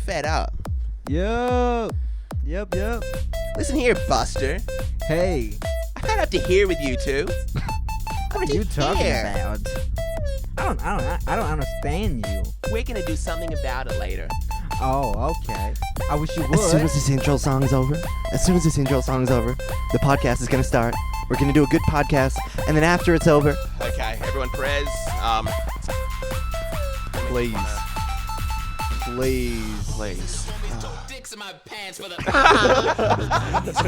fed up. Yep. Listen here, Buster. Hey, I've had enough to hear with you two. what are you talking about? I don't understand you. We're gonna do something about it later. Oh, okay. I wish you would. As soon as this intro song is over, the podcast is going to start. We're going to do a good podcast, and then after it's over, Okay, everyone, Perez. Please. Dicks in my pants for the.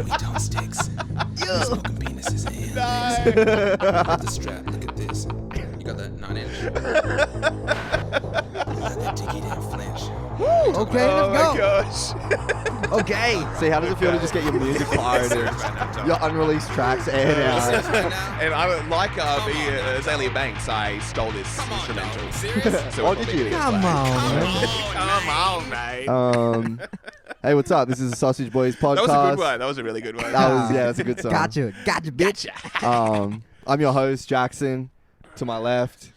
We don't sticks. Smoking penises and the strap. Look at this. You got that 9-inch. That dicky didn't flinch. Okay, let's go. Gosh. okay. See, how does it feel to just get your music fired and your unreleased tracks aired out? And I like the Azalea Banks. I stole this instrumental. So Oh, did you? Come on, man. Come on, mate. Hey, what's up? This is the Sausage Boys podcast. That was a good one. That was a really good one. That's a good song. Gotcha, bitch. I'm your host, Jackson. To my left.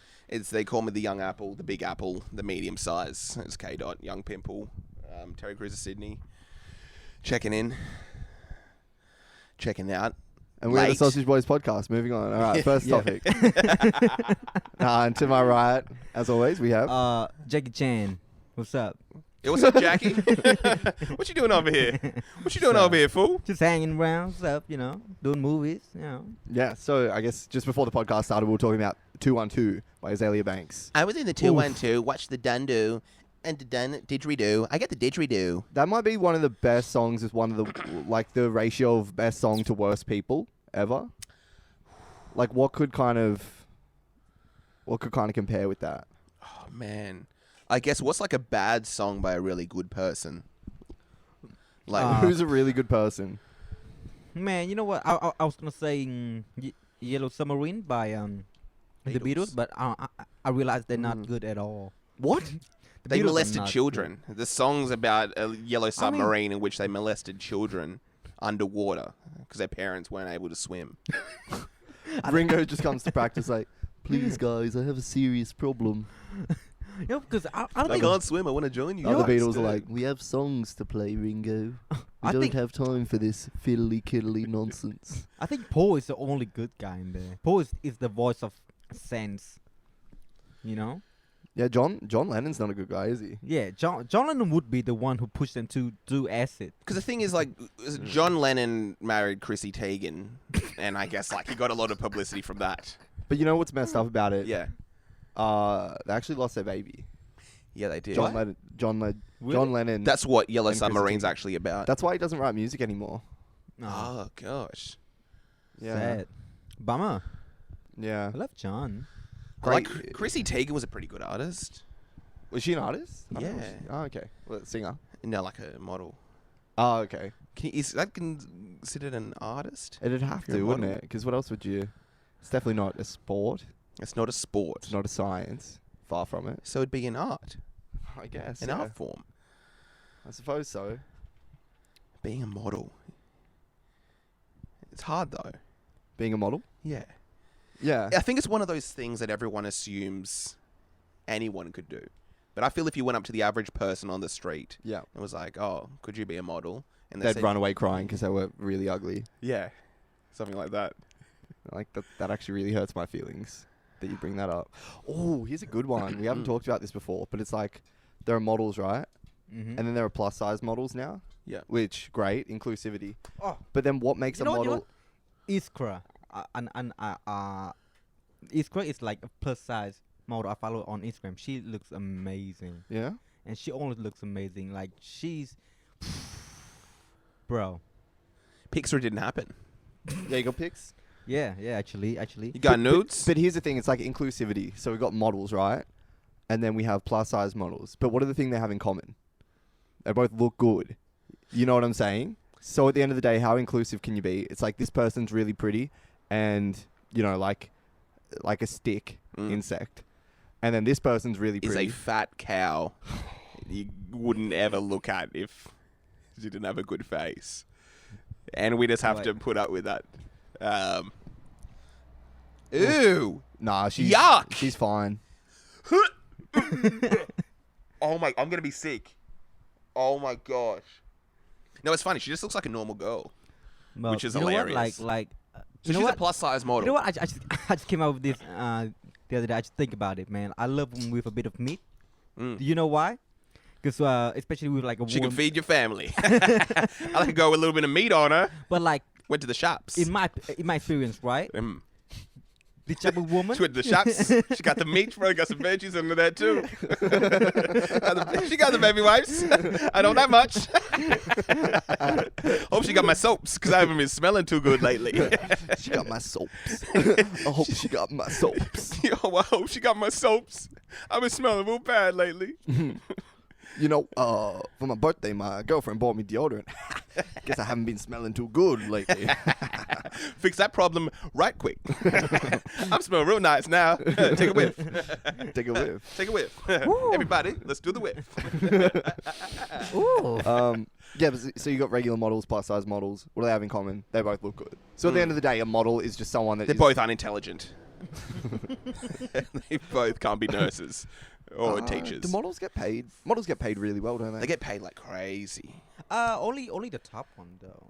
They call me the Young Apple, the Big Apple, the medium size. It's K. Young Pimple, Terry Crews of Sydney. Checking out. And we're the Sausage Boys podcast. Moving on. All right, first topic. And to my right, as always, we have Jackie Chan. What's up? Hey, what's up, Jackie? What you doing over here? What you doing over here, fool? Just hanging around, stuff, doing movies, Yeah, so I guess just before the podcast started, we were talking about 212 by Azalea Banks. I was in the 212, watched the Dundu, and the didgeridoo. I get the didgeridoo. That might be one of the best songs. Is one of the the ratio of best song to worst people ever. Like, what could kind of compare with that? Oh man, I guess what's like a bad song by a really good person? Like Who's a really good person? Man, you know what? I was gonna say Yellow Submarine by the Beatles, but I realized they're not good at all. What? they Beatles are molested not children. The song's about a yellow submarine in which they molested children underwater because their parents weren't able to swim. Ringo just comes to practice like, please guys, I have a serious problem. Because I I think can't swim. I want to join you. The guys. Beatles are like, we have songs to play, Ringo. We I don't think- have time for this fiddly-kiddly nonsense. I think Paul is the only good guy in there. Paul is the voice of sense. Yeah, John Lennon's not a good guy, is he? Yeah, John Lennon would be the one who pushed them to do acid. Because the thing is, like, John Lennon married Chrissy Teigen, and I guess like he got a lot of publicity from that. But you know what's messed up about it? Yeah, They actually lost their baby. yeah, they did. John Lennon. That's what Yellow And Chrissy Submarine's Teigen. actually about. That's why he doesn't write music anymore. Oh gosh. Yeah. Sad. Bummer. Yeah. I love John. Like Great. Chrissy Teigen was a pretty good artist. Was she an artist? I don't know. Yeah. Oh, okay. Well, singer. No, like a model. Oh, okay. Is that considered an artist? It'd have You're a to, wouldn't model. it? Because what else would you... It's definitely not a sport. It's not a sport. It's not a science. Far from it. So it'd be an art, I guess. an yeah. art form. I suppose so. Being a model. It's hard though. Being a model? Yeah. Yeah. I think it's one of those things that everyone assumes anyone could do. But I feel if you went up to the average person on the street Yeah. and was like, oh, could you be a model? And They'd said, run away crying because they were really ugly. Yeah. Something like that. Like, that actually really hurts my feelings that you bring that up. Oh, here's a good one. We haven't talked about this before, but it's like, there are models, right? Mm-hmm. And then there are plus-size models now. Yeah. Which, great, inclusivity. Oh. But then what makes a model... Iskra. Iskra is like a plus size model I follow on Instagram. She looks amazing. Yeah? And she always looks amazing. Like, she's... Bro. Pixar didn't happen. Yeah, you got pics? Yeah, actually. You got nudes? But here's the thing, it's like inclusivity. So we've got models, right? And then we have plus-size models. But what are the things they have in common? They both look good. You know what I'm saying? So at the end of the day, how inclusive can you be? It's like this person's really pretty and, like a stick insect. And then this person's really Is pretty. a fat cow you wouldn't ever look at if she didn't have a good face. And we just have to put up with that. Ew. Nah, Yuck. She's fine. Oh my, I'm going to be sick. Oh my gosh. No, it's funny. She just looks like a normal girl, Well, which is you know what? hilarious. Like, So you know she's what? a plus size model. You know what? I just came up with this the other day. I just think about it, man. I love them with a bit of meat. Mm. Do you know why? Because especially with like a She can woman. feed your family. I like to go with a little bit of meat on her. But like Went to the shops. in my experience, right? The type of woman. She went to the shops. She got the meat, probably got some veggies under that too. She got the baby wipes. I know that much. Hope she got my soaps because I haven't been smelling too good lately. She got my soaps. I hope she got my soaps. Yo, I hope she got my soaps. I've been smelling real bad lately. You know, for my birthday, my girlfriend bought me deodorant. Guess I haven't been smelling too good lately. Fix that problem right quick. I'm smelling real nice now. Take a whiff. Take a whiff. Take a whiff. Everybody, let's do the whiff. Ooh. Yeah, but so you got regular models, plus size models. What do they have in common? They both look good. So at the end of the day, a model is just someone that They're is- both unintelligent. They both can't be nurses or teachers. Do models get paid? Models get paid really well, don't they? They get paid like crazy. Only the top one though.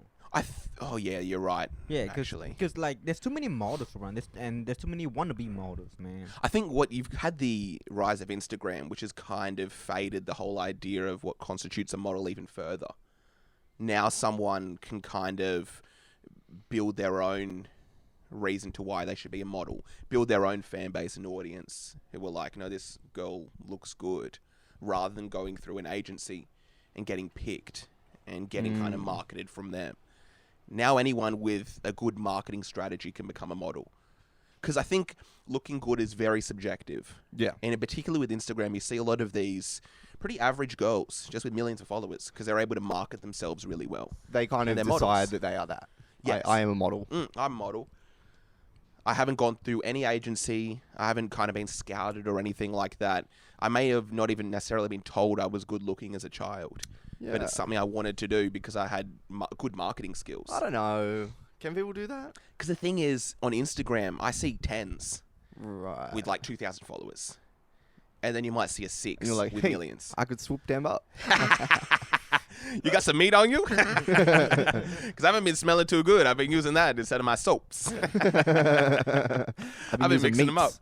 Oh yeah, you're right. Yeah, actually, because like there's too many models around this, and there's too many wannabe models, man. I think what you've had the rise of Instagram, which has kind of faded the whole idea of what constitutes a model even further. Now someone can kind of build their own reason to why they should be a model, build their own fan base and audience who were like, no, this girl looks good, rather than going through an agency and getting picked and getting kind of marketed from them. Now anyone with a good marketing strategy can become a model. Because I think looking good is very subjective. Yeah. And in particular with Instagram, you see a lot of these pretty average girls just with millions of followers because they're able to market themselves really well. They kind And of they're decide models. that they are that. Yes. I am a model. I'm a model. I haven't gone through any agency. I haven't kind of been scouted or anything like that. I may have not even necessarily been told I was good looking as a child. Yeah. But it's something I wanted to do because I had good marketing skills. I don't know. Can people do that? Because the thing is, on Instagram, I see 10s Right. with like 2,000 followers. And then you might see a 6 And you're like, with hey, millions. I could swoop them up. You got some meat on you? Because I haven't been smelling too good. I've been using that instead of my soaps. I've been using mixing them up. meats.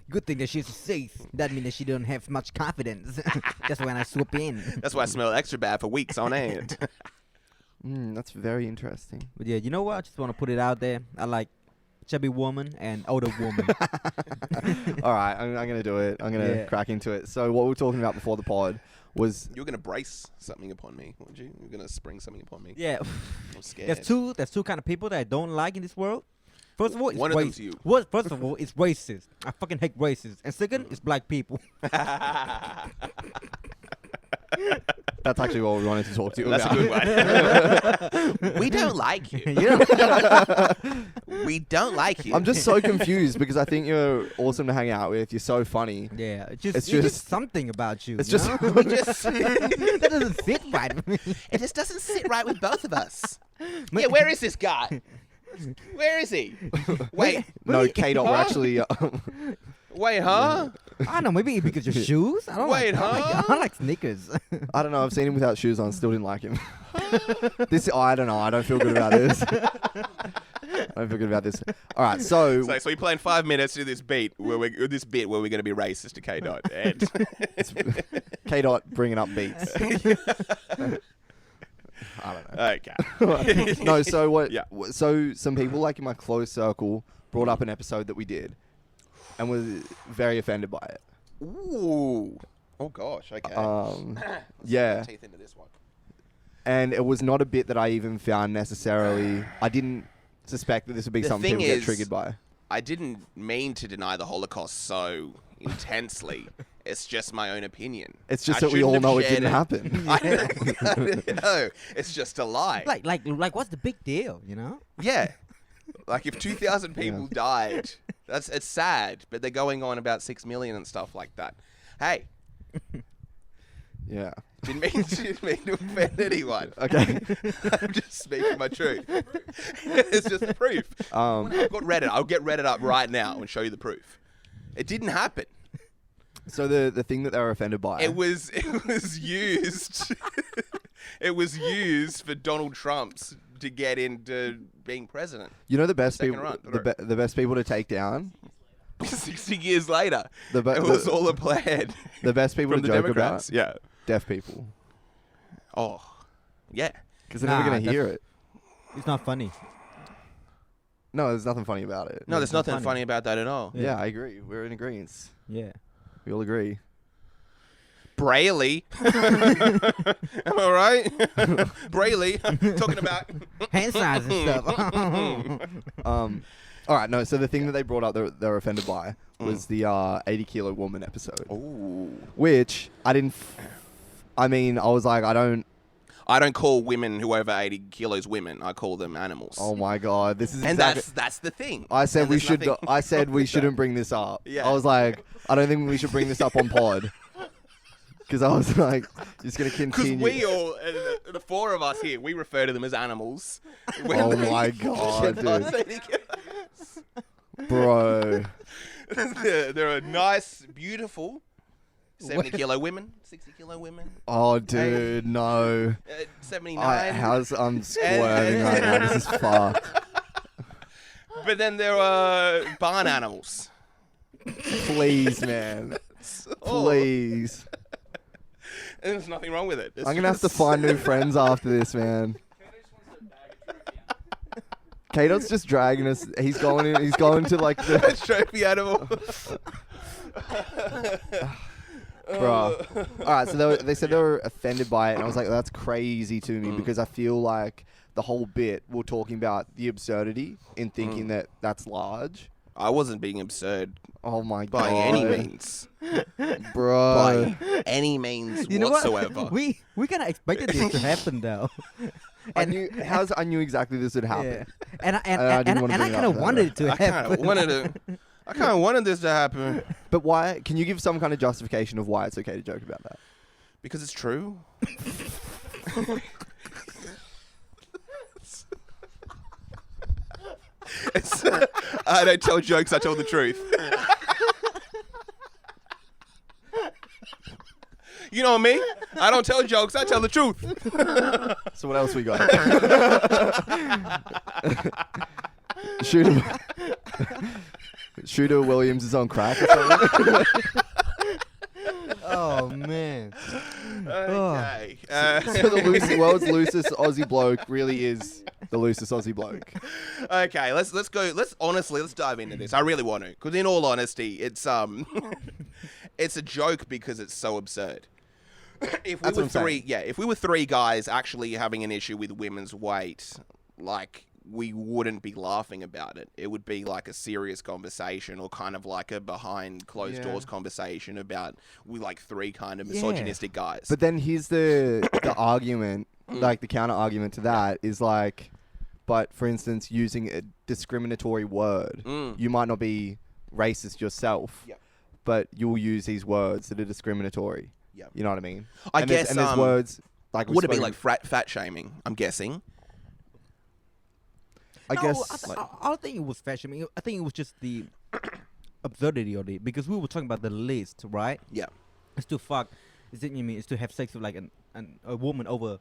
Good thing that she's safe. That means that she don't have much confidence. That's when I swoop in. That's why I smell extra bad for weeks on end. That's very interesting. But yeah, you know what? I just want to put it out there. I like chubby woman and older woman. All right, I'm going to do it. I'm going to Yeah. crack into it. So what we were talking about before the pod was... You were going to brace something upon me, weren't you? You were going to spring something upon me. Yeah. I'm scared. There's two kind of people that I don't like in this world. First of all, it's One of them's you. First of all, it's racist. I fucking hate racists. And second, it's black people. That's actually what we wanted to talk to you That's about. a good one. We don't like you. We don't like you. I'm just so confused because I think you're awesome to hang out with. You're so funny. Yeah, It's it's just- just something about you. It's you just... know? that doesn't sit right with me. It just doesn't sit right with both of us. Yeah, where is this guy? Where is he? Wait, No, K-Dot, we're Huh? actually... wait, huh? I don't know, maybe because your shoes. I don't Wait, like. huh? I like sneakers. I don't know. I've seen him without shoes on. Still didn't like him. I don't know. I don't feel good about this. I don't feel good about this. All right, so So we play in 5 minutes to this beat where we're going to be racist to K Dot, and K-Dot bringing up beats. I don't know. okay. No, so what? Yeah. So some people like in my close circle brought up an episode that we did, and was very offended by it. Ooh. Oh gosh. Okay. Yeah. Teeth into this one. And it was not a bit that I even found necessarily. I didn't suspect that this would be The something thing people get is- triggered by. I didn't mean to deny the Holocaust so intensely. It's just my own opinion. It's just I that we all shouldn't know have it didn't shared happen. I know. It's just a lie. like, what's the big deal? You know? Yeah. Like if 2,000 people died, it's sad, but they're going on about 6 million and stuff like that. Hey, Yeah. didn't mean to offend anyone. Okay. I'm just speaking my truth. It's just the proof. I've got Reddit. I'll get Reddit up right now and show you the proof. It didn't happen. So the thing that they were offended by. It was used. It was used for Donald Trump's to get into being president. You know the best Second people, run. the best people to take down. 60 years later, The be- it was the- all a plan. The best people From to the joke Democrats. about. Yeah. Deaf people, Oh, yeah. because they're never Nah, gonna hear it. It's not funny. No, there's nothing funny about it. No, there's not nothing funny. funny about that at all. Yeah, I agree. We're in agreement. Yeah. We all agree. Brayley. Am I right? Brayley. Talking about. Hand signs and stuff. All right, no. So the thing that they brought up, they were offended by, was the 80-kilo woman episode, Ooh. which I didn't. I mean, I was like, I don't call women who are over 80 kilos women. I call them animals. Oh my god, this is and exactly. that's the thing. I said And we there's should. nothing- I said we shouldn't bring this up. Yeah. I was like, I don't think we should bring this up on pod. Because I was like, just gonna Because continue. we all, the four of us here, we refer to them as animals. Oh my god, dude, bro. They're a nice, beautiful 70-kilo women, 60-kilo women, Oh, dude, no. 79. I'm squirming right now. This is fucked. But then there are barn animals. Please, man. Oh, Please. and there's nothing wrong with it. It's I'm gonna have to just- find new friends after this, man. K-Dot's just dragging us. He's going in. He's going to like the. trophy animal. Bro. All right, so they said they were offended by it, and I was like, that's crazy to me because I feel like the whole bit we're talking about the absurdity in thinking that that's large. I wasn't being absurd Oh my by god, any means. bro. By any means You know whatsoever. what? We kind of expected this to happen though. I knew exactly this would happen. Yeah. And I didn't wanna I bring it kind up of that wanted way. it to I kind happen. of wanted this to happen But why? Can you give some kind of justification of why it's okay to joke about that? because it's true. It's, I don't tell jokes. I tell the truth. You know me. I don't tell jokes. I tell the truth. So what else we got? Shooter Williams is on crack or something. Oh man. Okay. So the world's loosest Aussie bloke really is the loosest Aussie bloke. Okay, let's go. Let's dive into this. I really want to, because in all honesty, it's it's a joke because it's so absurd. If we That's were what I'm saying. if we were three guys actually having an issue with women's weight, like we wouldn't be laughing about it. It would be like a serious conversation, or kind of like a behind closed doors conversation about we like three kind of misogynistic guys. But then here's the argument, like the counter argument to that is like, but for instance, using a discriminatory word, you might not be racist yourself, but you'll use these words that are discriminatory. Yep. You know what I mean? I and guess there's words like would it be like fat shaming? I'm guessing. I No, guess I don't think it was fashion. I think it was just the absurdity of it, because we were talking about the list, right? Yeah. It's to fuck. It's to have sex with like a woman over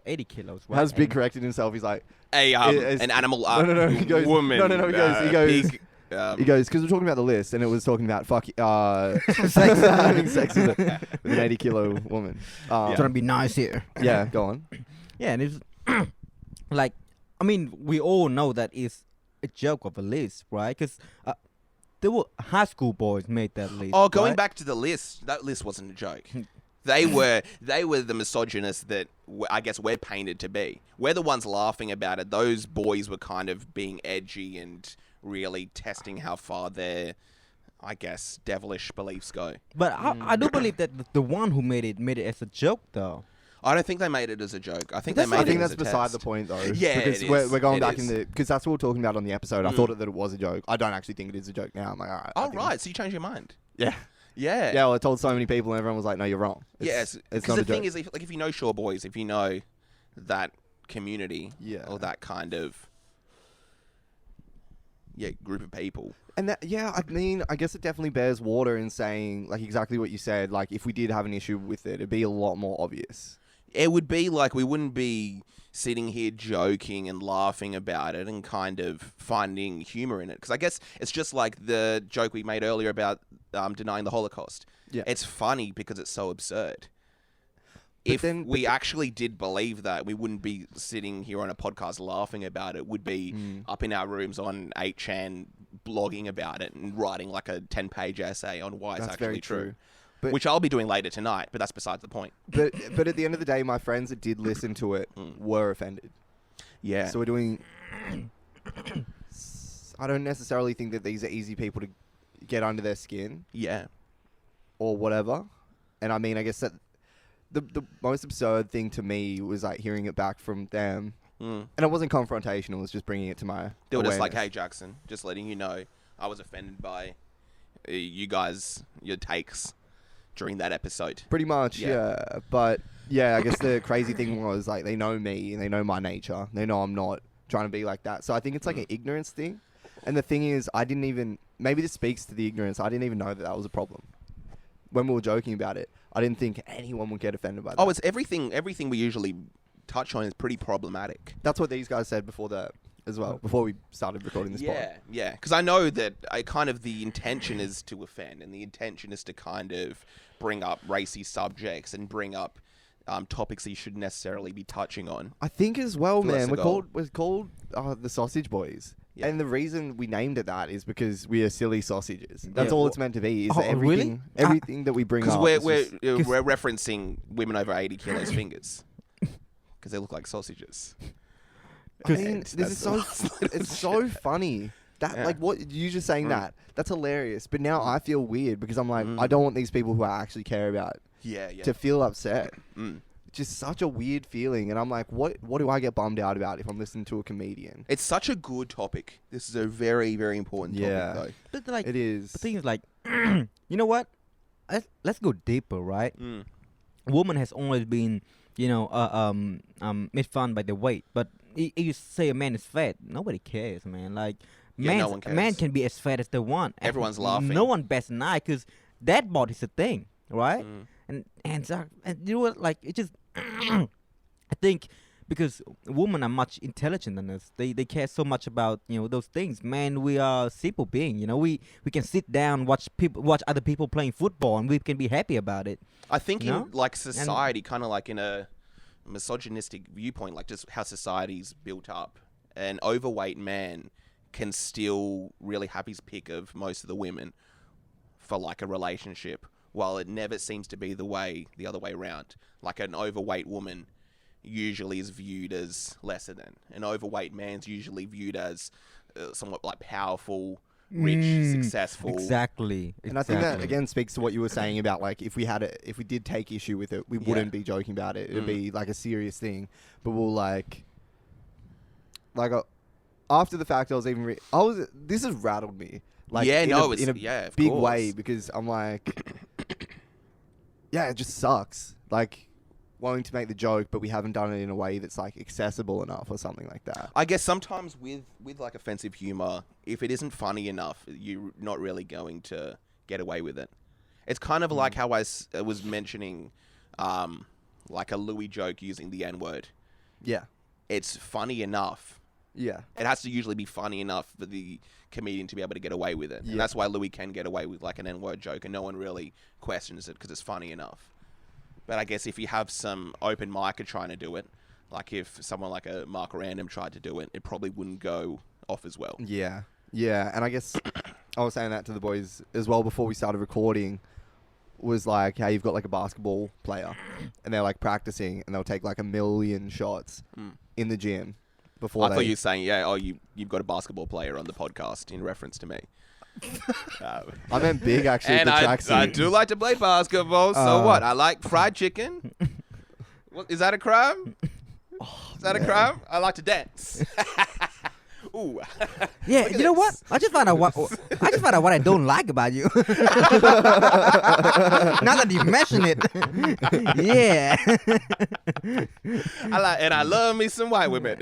80 kilos, right? Has Big And- corrected himself. He's like, An animal no, he goes, woman. no, he goes, pig, he goes, because we're talking about the list, and it was talking about having sex with an 80-kilo woman. Trying to be nice here. Yeah, go on. Yeah, and it's like, I mean, we all know that it's a joke of a list, right? Because there were high school boys made that list. Oh, going right? back to the list, that list wasn't a joke. They were the misogynists that I guess we're painted to be. We're the ones laughing about it. Those boys were kind of being edgy and really testing how far their, I guess, devilish beliefs go. But I do believe that the one who made it as a joke, though. I don't think they made it as a joke. I think That's they what made I think it that's as a beside test. the point, though. Yeah, because it we're is. going It back is. in the because that's what we were talking about on the episode. I thought that it was a joke. I don't actually think it is a joke now. I'm like, all right. I Oh, think right. So you changed your mind. Yeah. Yeah. Yeah. Well, I told so many people, and everyone was like, "No, you're wrong." Yes. It's Because not the a joke. thing is, if you know Shore Boys, if you know that community, Yeah. or that kind of group of people. And that, I mean, I guess it definitely bears water in saying, like, exactly what you said. Like, if we did have an issue with it, it'd be a lot more obvious. It would be like we wouldn't be sitting here joking and laughing about it and kind of finding humor in it. Because I guess it's just like the joke we made earlier about denying the Holocaust. Yeah. It's funny because it's so absurd. But If we actually did believe that, we wouldn't be sitting here on a podcast laughing about it. We'd be up in our rooms on 8chan blogging about it and writing like a 10-page essay on why it's That's actually very true. But, which I'll be doing later tonight, but that's besides the point. but at the end of the day, my friends that did listen to it were offended. Yeah. So we're doing... I don't necessarily think that these are easy people to get under their skin Yeah. or whatever. And I mean, I guess that the most absurd thing to me was like hearing it back from them. And it wasn't confrontational, it was just bringing it to my They were just like, awareness. hey, Jackson, just letting you know I was offended by you guys, your takes during that episode. Pretty much, Yeah. yeah. But yeah, I guess the crazy thing was like they know me and they know my nature. They know I'm not trying to be like that. So I think it's like an ignorance thing. And the thing is, I didn't even... Maybe this speaks to the ignorance. I didn't even know that that was a problem. When we were joking about it, I didn't think anyone would get offended by that. Oh, it's everything. Everything we usually touch on is pretty problematic. That's what these guys said before that as well, before we started recording this pod. Yeah. Because I know that the intention is to offend, and the intention is to kind of bring up racy subjects and bring up topics that you shouldn't necessarily be touching on. I think as well, For us man, to we're called the Sausage Boys. Yeah. And the reason we named it that is because we are silly sausages. That's Yeah. all it's meant to be. Is Oh, that everything, really? everything that we bring Because up. we're referencing women over 80 kilos fingers. Because they look like sausages. I mean, And this that's is the so last little it's so shit. funny. That Yeah. like what you just saying that that's hilarious. But now I feel weird because I'm like I don't want these people who I actually care about Yeah. to feel upset. Mm. Just such a weird feeling, and I'm like, what do I get bummed out about if I'm listening to a comedian? It's such a good topic. This is a very, very important Yeah. topic, But like, It is. the thing is like, you know what? Let's go deeper, right? though. Woman has always been, made fun by the weight. But if you say a man is fat, nobody cares, man. Like, Yeah, no one a man cares. can be as fat as they want. and Everyone's laughing. No one bats an eye because that bod is a thing, right? And you know what? Like, it just, I think because women are much intelligent than us. They care so much about those things. Man, we are simple being. We can sit down, watch other people playing football, and we can be happy about it. I think No? in like society, kind of like in a misogynistic viewpoint, like just how society's built up, an overweight man can still really have his pick of most of the women for like a relationship, while it never seems to be the other way around. Like an overweight woman usually is viewed as lesser than. An overweight man's usually viewed as somewhat like powerful, rich, successful. Exactly. And I think that again speaks to what you were saying about like if we did take issue with it, we wouldn't be joking about it. It'd be like a serious thing. But we'll like after the fact, this has rattled me. Like in a of big course. way because I'm like, yeah, it just sucks. Like wanting to make the joke, but we haven't done it in a way that's like accessible enough or something like that. I guess sometimes with like offensive humor, if it isn't funny enough, you're not really going to get away with it. It's kind of like how I was mentioning, like a Louis joke using the N-word. Yeah. It's funny enough. Yeah. It has to usually be funny enough for the comedian to be able to get away with it. Yeah. And that's why Louis can get away with like an N-word joke and no one really questions it because it's funny enough. But I guess if you have some open micer trying to do it, like if someone like a Mark Random tried to do it, it probably wouldn't go off as well. Yeah. Yeah. And I guess I was saying that to the boys as well before we started recording, was like how you've got like a basketball player and they're like practicing and they'll take like 1 million shots in the gym before I thought you were saying, you've got a basketball player on the podcast in reference to me. I meant big actually. And the I tracksuit. do like to play basketball, so what? I like fried chicken. What, is that a crime? Is that a crime? I like to dance. Ooh. Yeah, Look at you know what? this. I just found out what I don't like about you. Now that you mention it, yeah. I love me some white women.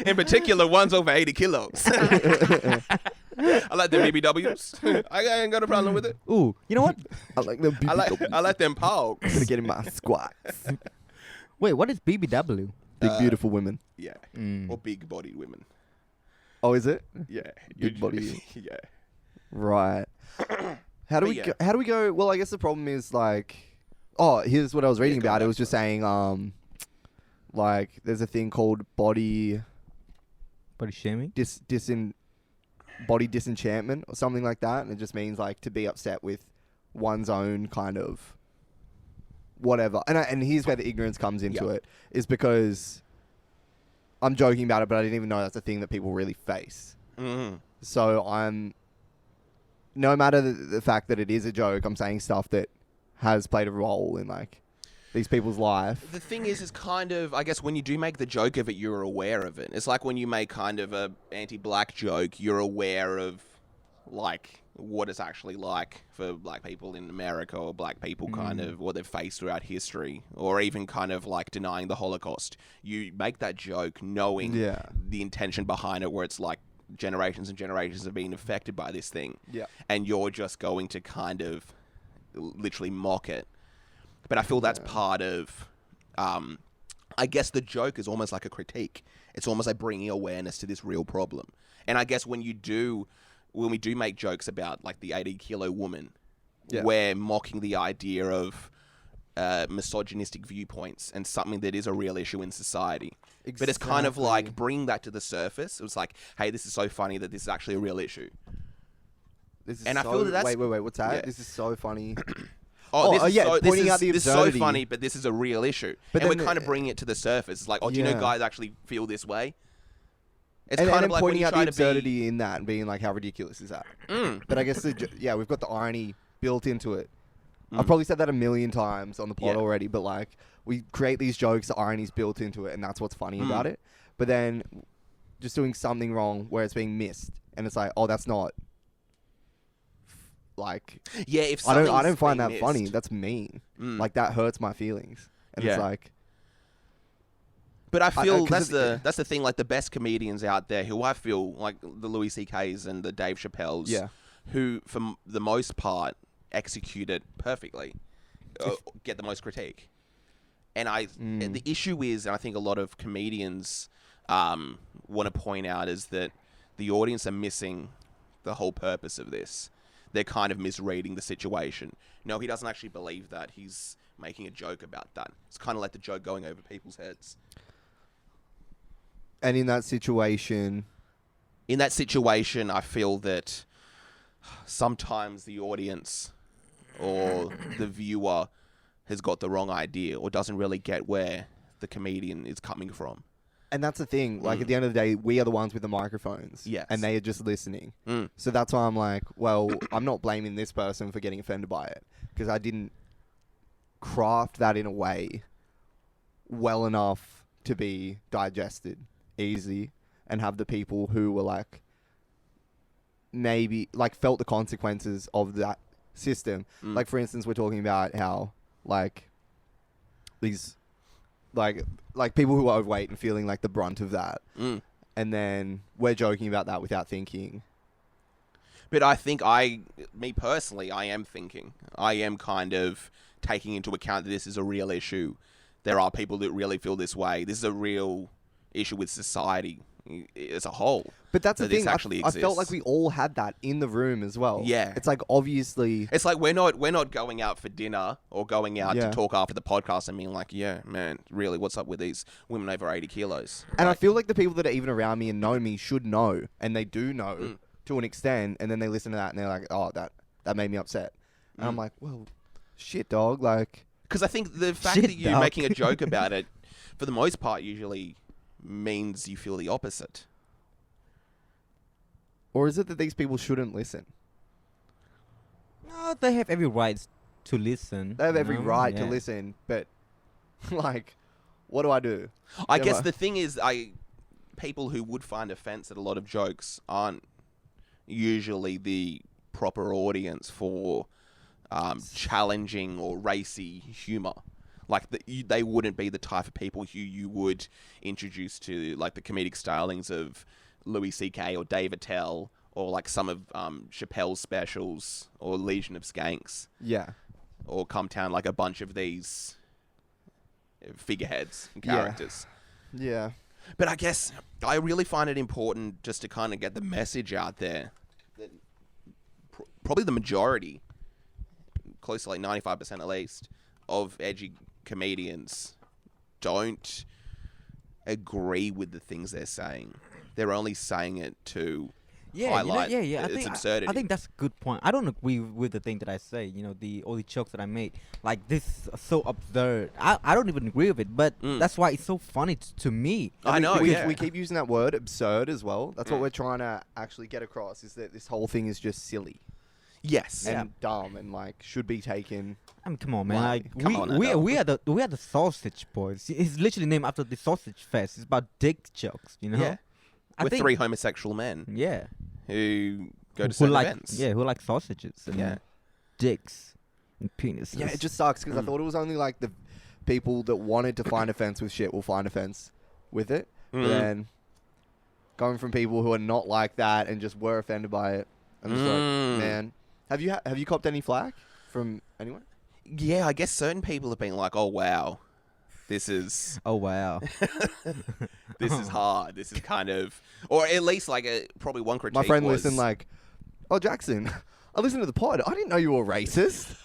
In particular, ones over 80 kilos. I like them BBWs. I ain't got a problem with it. Ooh, you know what? I like the I like them pogs. Gonna get in my squats. Wait, what is BBW? Big beautiful women. Yeah. Mm. Or big-bodied women. Oh, is it? Yeah. Big body. Yeah. Right. How do But we yeah. go, how do we go? Well, I guess the problem is like, oh, here's what I was reading go about. It back was just saying, like there's a thing called body Body shaming? body disenchantment or something like that, and it just means like to be upset with one's own kind of whatever. And here's where the ignorance comes into it, is because I'm joking about it, but I didn't even know that's a thing that people really face. Mm. So no matter the fact that it is a joke, I'm saying stuff that has played a role in like these people's life. The thing is kind of, I guess when you do make the joke of it, you're aware of it. It's like when you make kind of a anti-black joke, you're aware of like what it's actually like for black people in America, or black people kind of what they've faced throughout history, or even kind of like denying the Holocaust. You make that joke knowing the intention behind it, where it's like generations and generations have been affected by this thing. Yeah. And you're just going to kind of literally mock it. But I feel that's part of, I guess the joke is almost like a critique. It's almost like bringing awareness to this real problem. And I guess when we do make jokes about like the 80-kilo woman, we're mocking the idea of misogynistic viewpoints and something that is a real issue in society. Exactly. But it's kind of like bringing that to the surface. It was like, hey, this is so funny that this is actually a real issue. I feel that that's... Wait, what's that? Yeah. This is so funny. Pointing out the absurdity. This is so funny, but this is a real issue. But and we're kind of bringing it to the surface. It's like, do you know guys actually feel this way? It's kind of like pointing out the absurdity in that and being like, how ridiculous is that? But I guess, we've got the irony built into it. I've probably said that a million times on the pod already, but like, we create these jokes, the irony's built into it, and that's what's funny about it. But then just doing something wrong where it's being missed, and it's like, oh, that's not... Like, if I don't find that funny. That's mean. Like, that hurts my feelings. And it's like, but I feel that's the thing. Like the best comedians out there, who I feel like the Louis C.K.'s and the Dave Chappelle's, who for the most part execute it perfectly, get the most critique. And and the issue is, and I think a lot of comedians want to point out, is that the audience are missing the whole purpose of this. They're kind of misreading the situation. No, he doesn't actually believe that. He's making a joke about that. It's kind of like the joke going over people's heads. And in that situation, I feel that sometimes the audience or the viewer has got the wrong idea or doesn't really get where the comedian is coming from. And that's the thing. Like, at the end of the day, we are the ones with the microphones. Yes. And they are just listening. So that's why I'm like, well, I'm not blaming this person for getting offended by it, because I didn't craft that in a way well enough to be digested easy and have the people who were like, maybe, like, felt the consequences of that system. Like, for instance, we're talking about how, like, these... Like people who are overweight and feeling like the brunt of that. And then we're joking about that without thinking. But I think me personally, I am thinking. I am kind of taking into account that this is a real issue. There are people that really feel this way. This is a real issue with society as a whole. But that's the thing. I felt like exists. we all had that in the room as well. Yeah. It's like, obviously... It's like we're not going out for dinner or going out to talk after the podcast and being like, yeah, man, really, what's up with these women over 80 kilos? And I feel like the people that are even around me and know me should know, and they do know to an extent, and then they listen to that and they're like, oh, that made me upset. And I'm like, well, shit, dog, like... Because I think the fact that you're making a joke about it, for the most part, usually means you feel the opposite. Or is it that these people shouldn't listen? No, they have every right to listen. They have every right to listen, but, like, what do I do? I guess the thing is, people who would find offense at a lot of jokes aren't usually the proper audience for challenging or racy humor. Like, they wouldn't be the type of people who you would introduce to, like, the comedic stylings of Louis C.K. or Dave Attell, or like some of Chappelle's specials, or Legion of Skanks. Yeah. Or Come Town, like a bunch of these. figureheads and Yeah. characters. Yeah. But I guess I really find it important just to kind of get the message out there that probably the majority, close to like 95% at least, of edgy comedians don't agree with the things they're saying. They're only saying it to highlight its absurdity. I think that's a good point. I don't agree with the thing that I say. All the jokes that I made, like this, are so absurd. I don't even agree with it, but that's why it's so funny to me. I know, We keep using that word absurd as well. That's what we're trying to actually get across, is that this whole thing is just silly Yes. and dumb and like should be taken. I mean, come on, man. Like, Like come on, we Adele. we are the Sausage Boys. It's literally named after the Sausage Fest. It's about dick jokes, Yeah. I We're think, 3 homosexual men Yeah. who go to Who certain like events. who like sausages and Yeah. dicks and penises. Yeah, it just sucks because I thought it was only like the people that wanted to find offense with shit will find offense with it. But then going from people who are not like that and just were offended by it, I'm just like, man, have you copped any flack from anyone? Yeah, I guess certain people have been like, "Oh wow, this is Oh wow. this is hard. This is kind of," or at least like probably one critique. My friend was, listened like, "Oh Jackson, I listened to the pod. I didn't know you were racist."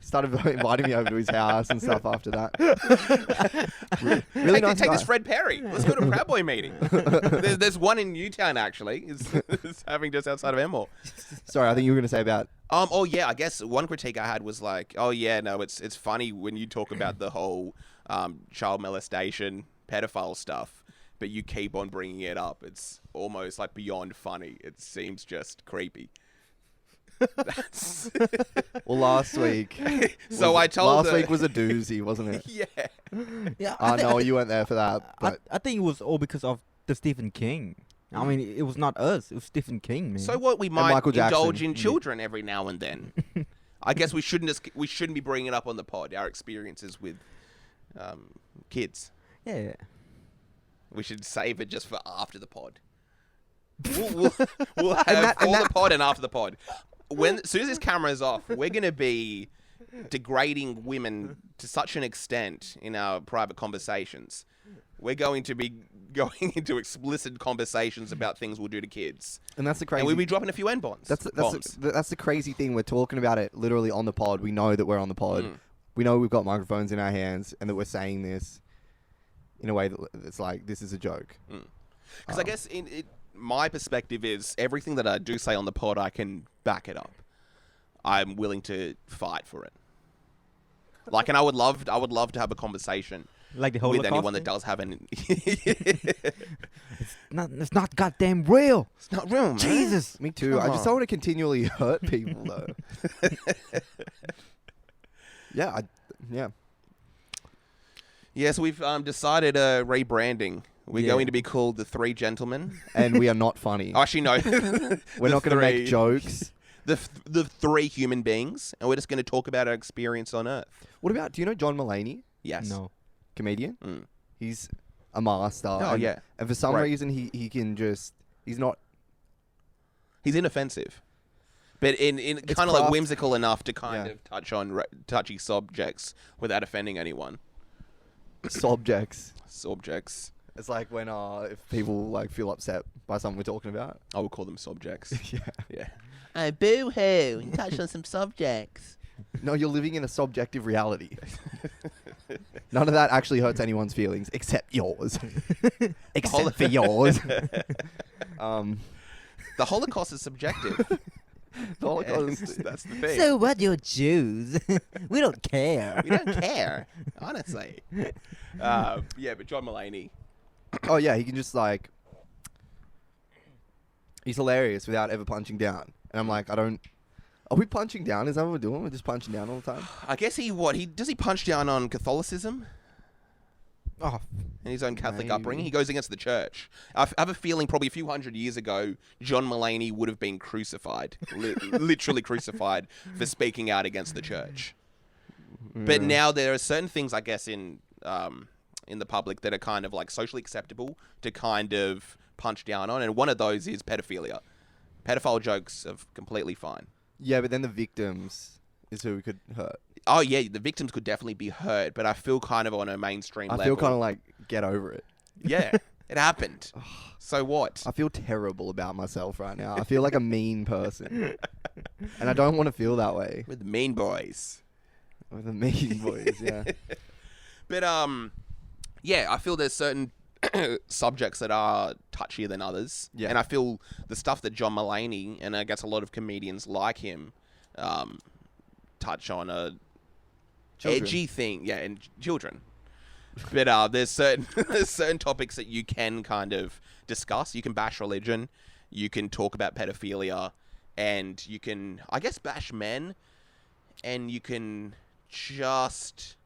Started inviting me over to his house and stuff after that. Really Hey, nice take guy. this Fred Perry. Let's go to a Proud Boy meeting. There's one in Newtown actually. It's having just outside of Enmore. Sorry, I think you were going to say about. Oh yeah, I guess one critique I had was like, oh yeah, no, it's funny when you talk about the whole child molestation, pedophile stuff, but you keep on bringing it up. It's almost like beyond funny. It seems just creepy. That's Well, last week. so I told Last week was a doozy, wasn't it? yeah. Yeah. I know you weren't there for that, but I think it was all because of the Stephen King. I mean, it was not us. It was Stephen King, man. So what? We might Michael indulge Jackson. in children every now and then. I guess we shouldn't be bringing it up on the pod. Our experiences with kids. Yeah. We should save it just for after the pod. We'll have that- and the that- pod and after the pod. As soon as this camera is off, we're going to be degrading women to such an extent in our private conversations. We're going to be going into explicit conversations about things we'll do to kids. and that's the crazy. And we'll be dropping a few N-bombs. That's the crazy thing. We're talking about it literally on the pod. We know that we're on the pod. We know we've got microphones in our hands and that we're saying this in a way that it's like this is a joke. Because I guess my perspective is everything that I do say on the pod, I can back it up. I'm willing to fight for it. Like, and I would love to have a conversation Like the whole with anyone that does have an. It's not goddamn real. It's not real, man. Jesus. Me too. Come I just on. don't want to continually hurt people though. Yeah. Yes, we've decided rebranding. We're Yeah. going to be called the Three Gentlemen. And we are not funny. Oh, actually, no. We're not going to make jokes. The three human beings, and we're just going to talk about our experience on Earth. What about? Do you know John Mulaney, Yes. No. comedian? Mm. He's a master. Oh, and, yeah. And for some Right. reason, he can just. He's not. He's inoffensive, but in It's kind of like craft. whimsical enough to kind Yeah. of touch on touchy subjects without offending anyone. Subjects. Subjects. It's like when if people like feel upset by something we're talking about. I would call them subjects. Yeah. Yeah. Oh, boo-hoo. You touched on some subjects. No, you're living in a subjective reality. None of that actually hurts anyone's feelings except yours. Except for yours. The Holocaust is subjective. The Holocaust- And that's the thing. So what, you're Jews? We don't care. We don't care, honestly. Yeah, but John Mulaney. Oh yeah, he can just like. He's hilarious without ever punching down, and I'm like, I don't. Are we punching down? Is that what we're doing? We're just punching down all the time. I guess he does he punch down on Catholicism Oh, and his own Catholic Maybe. upbringing? He goes against the church. I have a feeling probably a few hundred years ago, John Mulaney would have been crucified, literally crucified for speaking out against the church. But now there are certain things, I guess, in the public that are kind of like socially acceptable to kind of punch down on, and one of those is pedophilia. Pedophile jokes are completely fine. Yeah, but then the victims is who we could hurt. Oh yeah, the victims could definitely be hurt, but I feel kind of on a mainstream I level. feel kind of like, get over it. Yeah, it happened. So what? I feel terrible about myself right now. I feel like a mean person. And I don't want to feel that way. With the mean boys. With the mean boys, yeah. But yeah, I feel there's certain subjects that are touchier than others. Yeah. And I feel the stuff that John Mulaney, and I guess a lot of comedians like him, touch on a Children. edgy thing. Yeah, and children. But there's certain topics that you can kind of discuss. You can bash religion. You can talk about pedophilia. And you can, I guess, bash men. And you can just...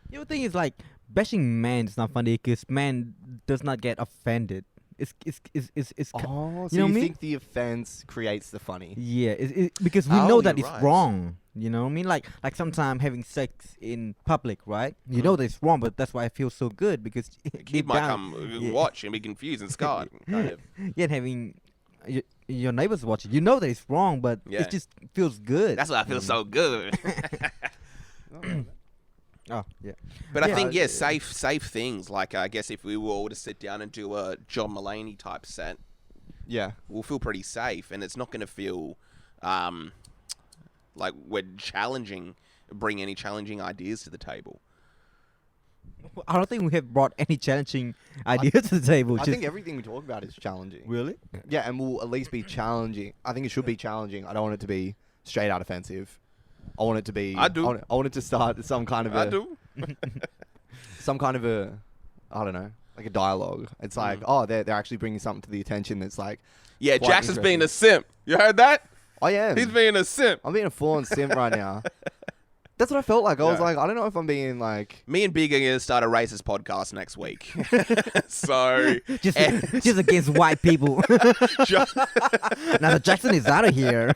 You know, the thing is, like, bashing man is not funny because man does not get offended. It's Oh, so you know what I mean? think the offense creates the funny? Yeah, because we Oh, know that you're it's right. wrong. You know what I mean? Like sometimes having sex in public, right? You know that it's wrong, but that's why I feel so good because Kid deep might down- come yeah. watch and be confused and scarred. Kind of. Yeah, and having your neighbors watching, you know that it's wrong, but Yeah. it just feels good. That's why I feel so good. Oh yeah. But I Yeah. think, safe things. Like, I guess if we were all to sit down and do a John Mulaney type set, Yeah. we'll feel pretty safe. And it's not going to feel like we're bring any challenging ideas to the table. I don't think we have brought any challenging ideas to the table. I just think everything we talk about is challenging. really. Yeah, and we'll at least be challenging. I think it should be challenging. I don't want it to be straight out offensive. I want it to be... I do. I want it to start some kind of I do. some kind of a, I don't know, like a dialogue. It's like, oh, they're actually bringing something to the attention that's like, Yeah, quite Jackson's being a interesting. simp. You heard that? I am. He's being a simp. I'm being a full-on simp right now. That's what I felt like. I was Yeah. like, I don't know if I'm being like... Me and Big are going to start a racist podcast next week. So... Just against white people. just- Now that Jackson is out of here,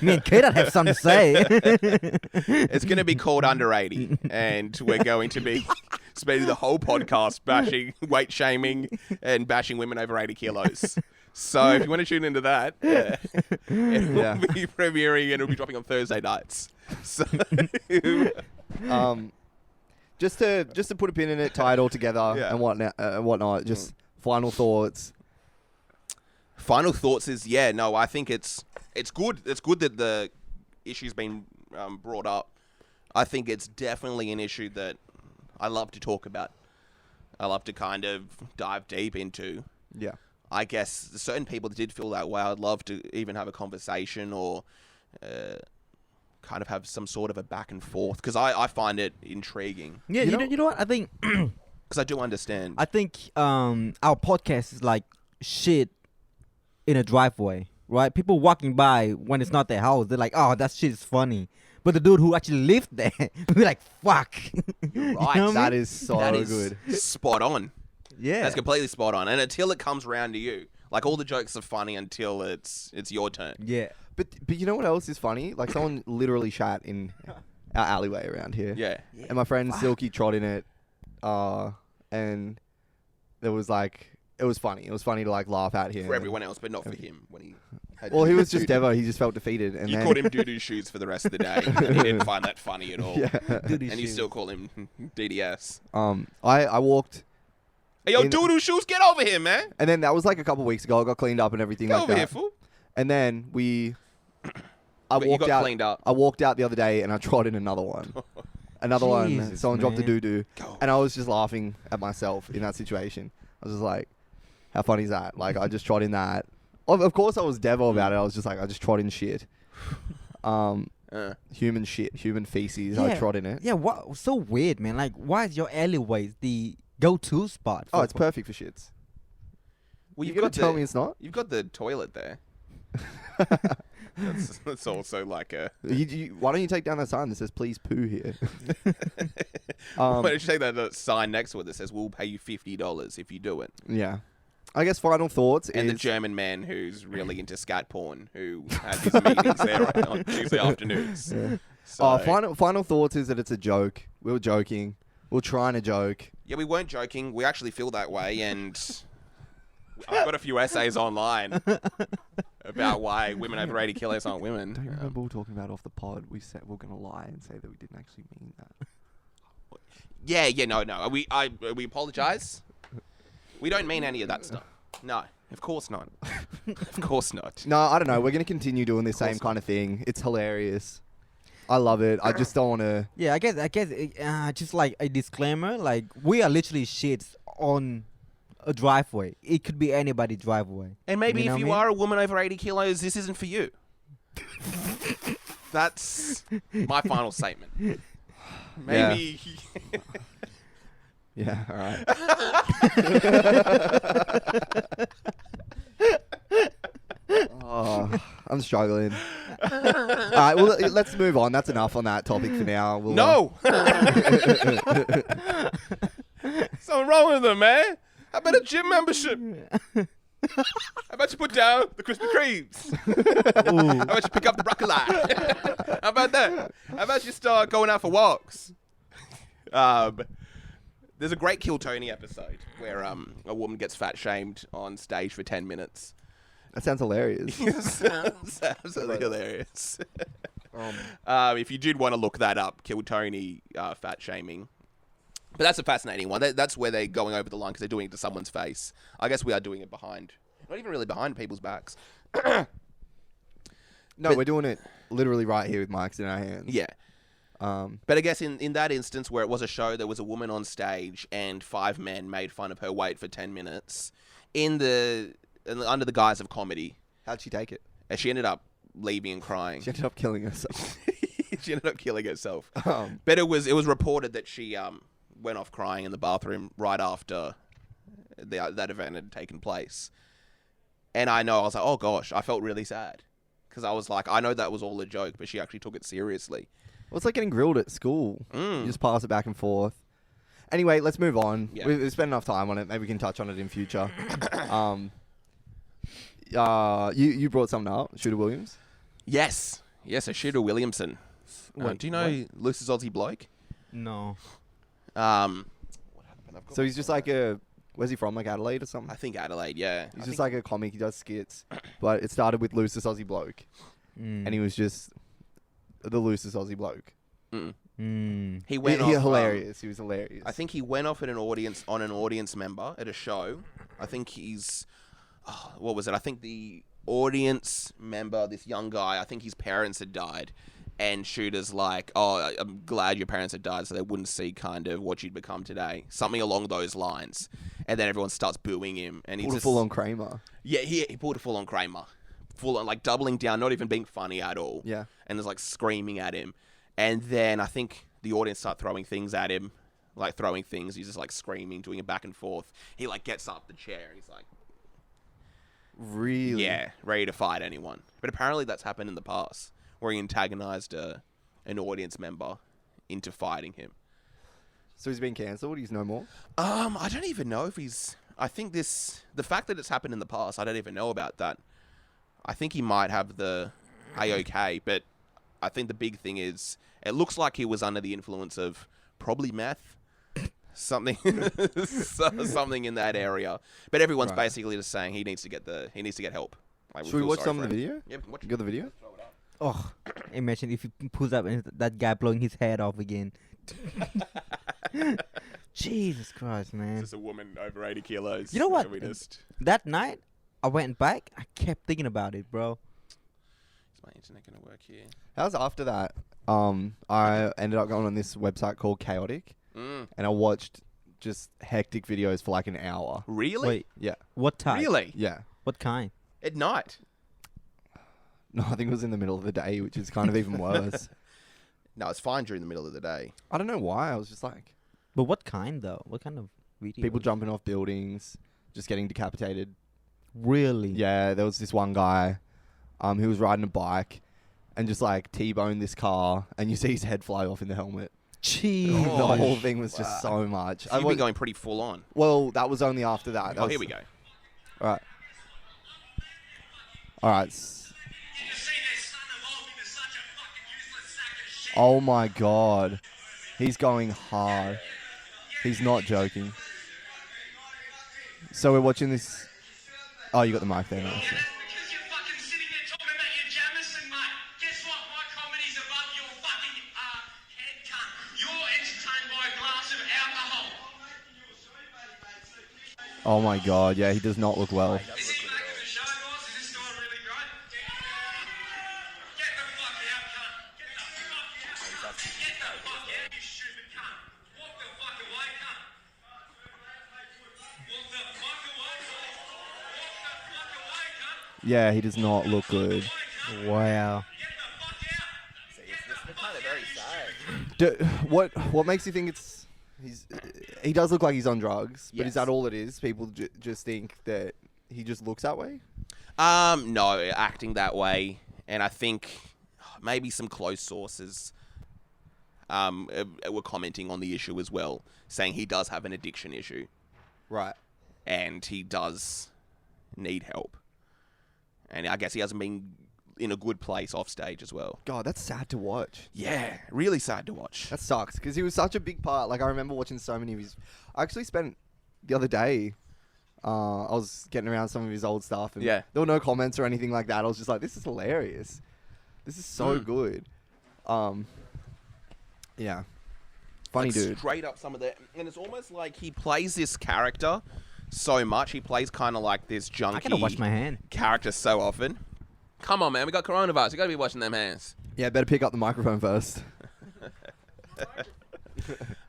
me and Kate have something to say. It's going to be called Under 80, and we're going to be spending the whole podcast bashing, weight shaming, and bashing women over 80 kilos. So if you want to tune into that, it will Yeah. be premiering and it'll be dropping on Thursday nights. So Just to put a pin in it, tie it all together Yeah. and whatnot. Just final thoughts. final thoughts is, I think it's good. It's good that the issue's been brought up. I think it's definitely an issue that I love to talk about. I love to kind of dive deep into. Yeah. I guess certain people that did feel that way, I'd love to even have a conversation or kind of have some sort of a back and forth because I find it intriguing Yeah, you know what? I think because I do understand. our podcast is like shit in a driveway, right? People walking by when it's not their house, they're like, "Oh, that shit is funny." But the dude who actually lived there, be like, "Fuck." You're You right. know what I That mean? is so That is good. spot on. Yeah. That's completely spot on. And until it comes around to you, like all the jokes are funny until it's your turn. Yeah. But you know what else is funny? Like someone literally shat in our alleyway around here. Yeah. And my friend Silky trod in it. And there was like, it was funny. It was funny to like laugh at him. For everyone else, but not for him when he had Well, he was just doo-doo. Devo. He just felt defeated. And You then called him doo-doo shoes for the rest of the day. And he didn't find that funny at all. Yeah. And you still call him DDS. I walked, Hey, yo, In- doo-doo shoes, get over here, man. and then that was like a couple weeks ago. I got cleaned up and everything Get like over that. here, fool. And then I But you walked got out. cleaned up. I walked out the other day and I trod in another one. Another one. Jesus, Someone dropped a man. doo-doo. Go. And I was just laughing at myself in that situation. I was just like, how funny is that? Like, I just trod in that. Of course I was Devo about it. I was just like, I just trod in shit. Human shit. Human feces. I trod in it. Yeah, what? So weird, man. Like, why is your alleyways the go-to spot? Oh, for- it's perfect for shits. Well, You're going to tell me it's not? You've got the toilet there. That's also like a... Why don't you take down that sign that says, please poo here? Why don't you take that sign next to it that says, we'll pay you $50 if you do it? Yeah. I guess final thoughts And the is... German man who's really into scat porn, who has his meetings there on Tuesday afternoons. Yeah. So, Final thoughts is that it's a joke. We were joking. We were trying to joke. yeah, we weren't joking. We actually feel that way, and I've got a few essays online about why women over 80 kilos aren't women. Don't you remember we were talking about off the pod? We said we are going to lie and say that we didn't actually mean that. Yeah, no. We apologise. We don't mean any of that stuff. No, of course not. Of course not. No, I don't know. We're going to continue doing the same kind of thing. It's hilarious. I love it. I just don't want to... Yeah, I guess just like a disclaimer, like we are literally shits on a driveway. It could be anybody's driveway. And maybe You know if you what I mean? are a woman over 80 kilos, this isn't for you. That's my final statement. Maybe... Yeah, all right. Oh, I'm struggling. All right, well, let's move on. That's enough on that topic for now. We'll, No! Something wrong with them, man. How about a gym membership? How about you put down the Krispy Kremes? How about you pick up the broccoli? How about that? How about you start going out for walks? There's a great Kill Tony episode where a woman gets fat shamed on stage for 10 minutes. That sounds hilarious. Sounds absolutely hilarious. If you did want to look that up, Kill Tony fat shaming. But that's a fascinating one. That's where they're going over the line because they're doing it to someone's face. I guess we are doing it behind. Not even really behind people's backs. No, we're doing it literally right here with mics in our hands. Yeah. But I guess in that instance where it was a show, there was a woman on stage and 5 men made fun of her weight for 10 minutes under the guise of comedy. How'd she take it? And she ended up leaving and crying. She ended up killing herself. She ended up killing herself. But it was reported that she went off crying in the bathroom right after that event had taken place. And I was like, oh gosh, I felt really sad. Because I was like, I know that was all a joke, but she actually took it seriously. Well, it's like getting grilled at school. You just pass it back and forth. Anyway, let's move on. Yeah. We've spent enough time on it. Maybe we can touch on it in future. You brought something up, Shooter Williams? Yes, a Shooter Williamson. Wait, do you know Luce's Aussie bloke? No. What happened? So he's just like where's he from? Like Adelaide or something? I think Adelaide, yeah. He's just like a comic. He does skits. But it started with Luce's Aussie bloke. And he was just the Luce's Aussie bloke. He went off. Hilarious. He was hilarious. I think he went off at an audience member at a show. I think he's, what was it? I think the audience member, this young guy, I think his parents had died. And Shooter's like, oh, I'm glad your parents had died so they wouldn't see kind of what you'd become today. Something along those lines. And then everyone starts booing him. And he's pulled a full-on Kramer. Yeah, he pulled a full-on Kramer. Full-on, like, doubling down, not even being funny at all. Yeah. And there's, like, screaming at him. And then I think the audience start throwing things at him. Like, throwing things. He's just, like, screaming, doing it back and forth. He, like, gets up the chair and he's like... Really? Yeah, ready to fight anyone. But apparently that's happened in the past, where he antagonized an audience member into fighting him. So he's been cancelled? He's no more? I don't even know if he's... I think the fact that it's happened in the past, I don't even know about that. I think he might have the A-OK, but I think the big thing is, it looks like he was under the influence of probably meth. Something in that area. But everyone's basically just saying he needs to get help. Like, Should we watch some of the video? Yeah, watch You got the video? Oh, imagine if he pulls up and that guy blowing his head off again. Jesus Christ, man. It's just a woman over 80 kilos. You know what? We just... That night, I went back. I kept thinking about it, bro. Is my internet going to work here? How's after that? I ended up going on this website called Chaotic, and I watched just hectic videos for like an hour. Really? Wait, Yeah. what type? Really? Yeah. What kind? At night? No, I think it was in the middle of the day, which is kind of even worse. No, it's fine during the middle of the day. I don't know why. I was just like... But what kind, though? What kind of video? People jumping off buildings, just getting decapitated. Really? Yeah, there was this one guy who was riding a bike and just like T-boned this car, and you see his head fly off in the helmet. Jeez. The whole thing was just so much. So you've been going pretty full on. Well, that was only after that. Oh, here we go. All right. All right. Oh my God. He's going hard. He's not joking. So we're watching this. Oh, you got the mic there now. Yeah, that's because you're fucking sitting there talking about your Jamison, mate. Guess what? My comedy's above your fucking head, cunt. You're entertained by a glass of alcohol. Oh my god, yeah, he does not look well. Is he making the show, boys? Is this guy really great? Get the fuck out, cunt. Get the fuck out. Get the fuck out, you stupid cunt. Walk the fuck away, cunt. Walk the fuck away, cunt. Walk the fuck away, cunt. Yeah, he does not look good. Wow. Get the fuck out. See, it's kind of very sad. What makes you think he does look like he's on drugs, but Yes. is that all it is? People just think that he just looks that way? No, acting that way, and I think maybe some close sources were commenting on the issue as well, saying he does have an addiction issue, Right. and he does need help. And I guess he hasn't been in a good place off stage as well. God, that's sad to watch. Yeah, really sad to watch. That sucks because he was such a big part. Like I remember watching so many of his. I actually spent the other day. I was getting around some of his old stuff, and Yeah. there were no comments or anything like that. I was just like, "This is hilarious. This is so good." Yeah, funny Like, dude. Straight up some of the, and it's almost like he plays this character so much. He plays kind of like this junky I gotta wash my hand. character so often. Come on, man. We got coronavirus. You got to be washing them hands. Yeah, better pick up the microphone first.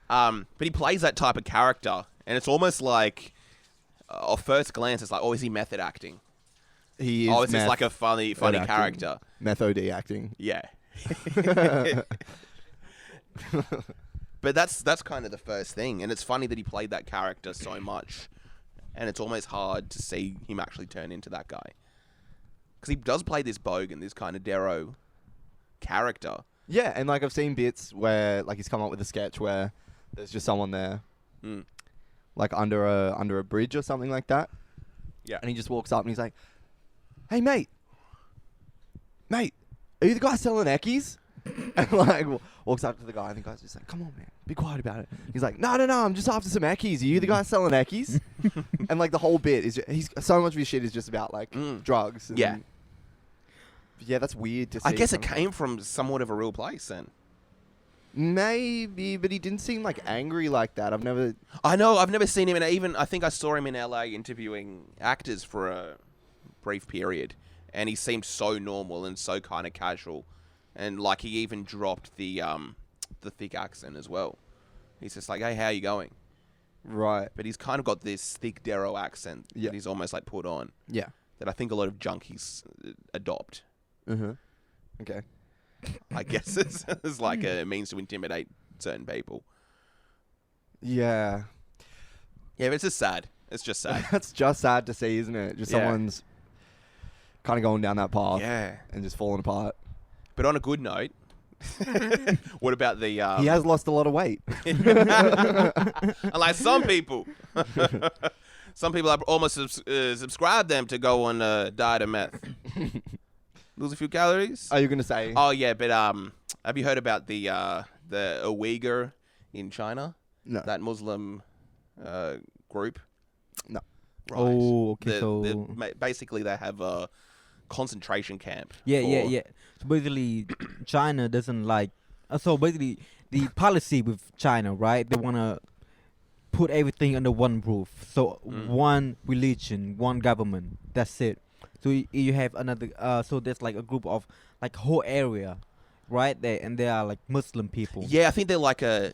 But he plays that type of character, and it's almost like, at first glance, it's like, oh, is he method acting? He is. Oh, it's just meth like a funny acting. character. Meth OD acting. Yeah. But that's kind of the first thing, and it's funny that he played that character so much, and it's almost hard to see him actually turn into that guy. Because he does play this bogan, this kind of Darrow character. Yeah, and like I've seen bits where like he's come up with a sketch where there's just someone there, like under a bridge or something like that. Yeah. And he just walks up and he's like, "Hey mate, are you the guy selling Eckies?" And like walks up to the guy and the guy's just like, "Come on man, be quiet about it." He's like, No, I'm just after some Eckies. Are you the guy selling Eckies?" And like the whole bit is he's so much of his shit is just about like drugs. And, Yeah. Yeah, that's weird to see. I guess it sometimes. came from somewhat of a real place then. Maybe, but he didn't seem like angry like that. I've never. I know, I've never seen him I think I saw him in LA interviewing actors for a brief period, and he seemed so normal and so kind of casual, and like he even dropped the thick accent as well. He's just like, "Hey, how you going?" Right. But he's kind of got this thick Darrow accent Yeah. that he's almost like put on, Yeah. that I think a lot of junkies adopt. Okay. I guess it's like a means to intimidate certain people. Yeah. Yeah, but it's just sad. It's just sad. That's just sad to see, isn't it? Just Yeah. someone's kind of going down that path. Yeah. And just falling apart. But on a good note, what about the... He has lost a lot of weight. Unlike some people. Some people have almost subscribed them to go on a diet of meth. Lose a few calories. Are you going to say? Oh, yeah, but have you heard about the Uyghur in China? No. That Muslim group? No. Right. Oh, okay, Basically, they have a concentration camp. Yeah. for- So basically, China doesn't like. So basically, the policy with China, right? They want to put everything under one roof. So one religion, one government. That's it. So you have another. So there's like a group of like whole area, right there, and they are like Muslim people. Yeah, I think they're like a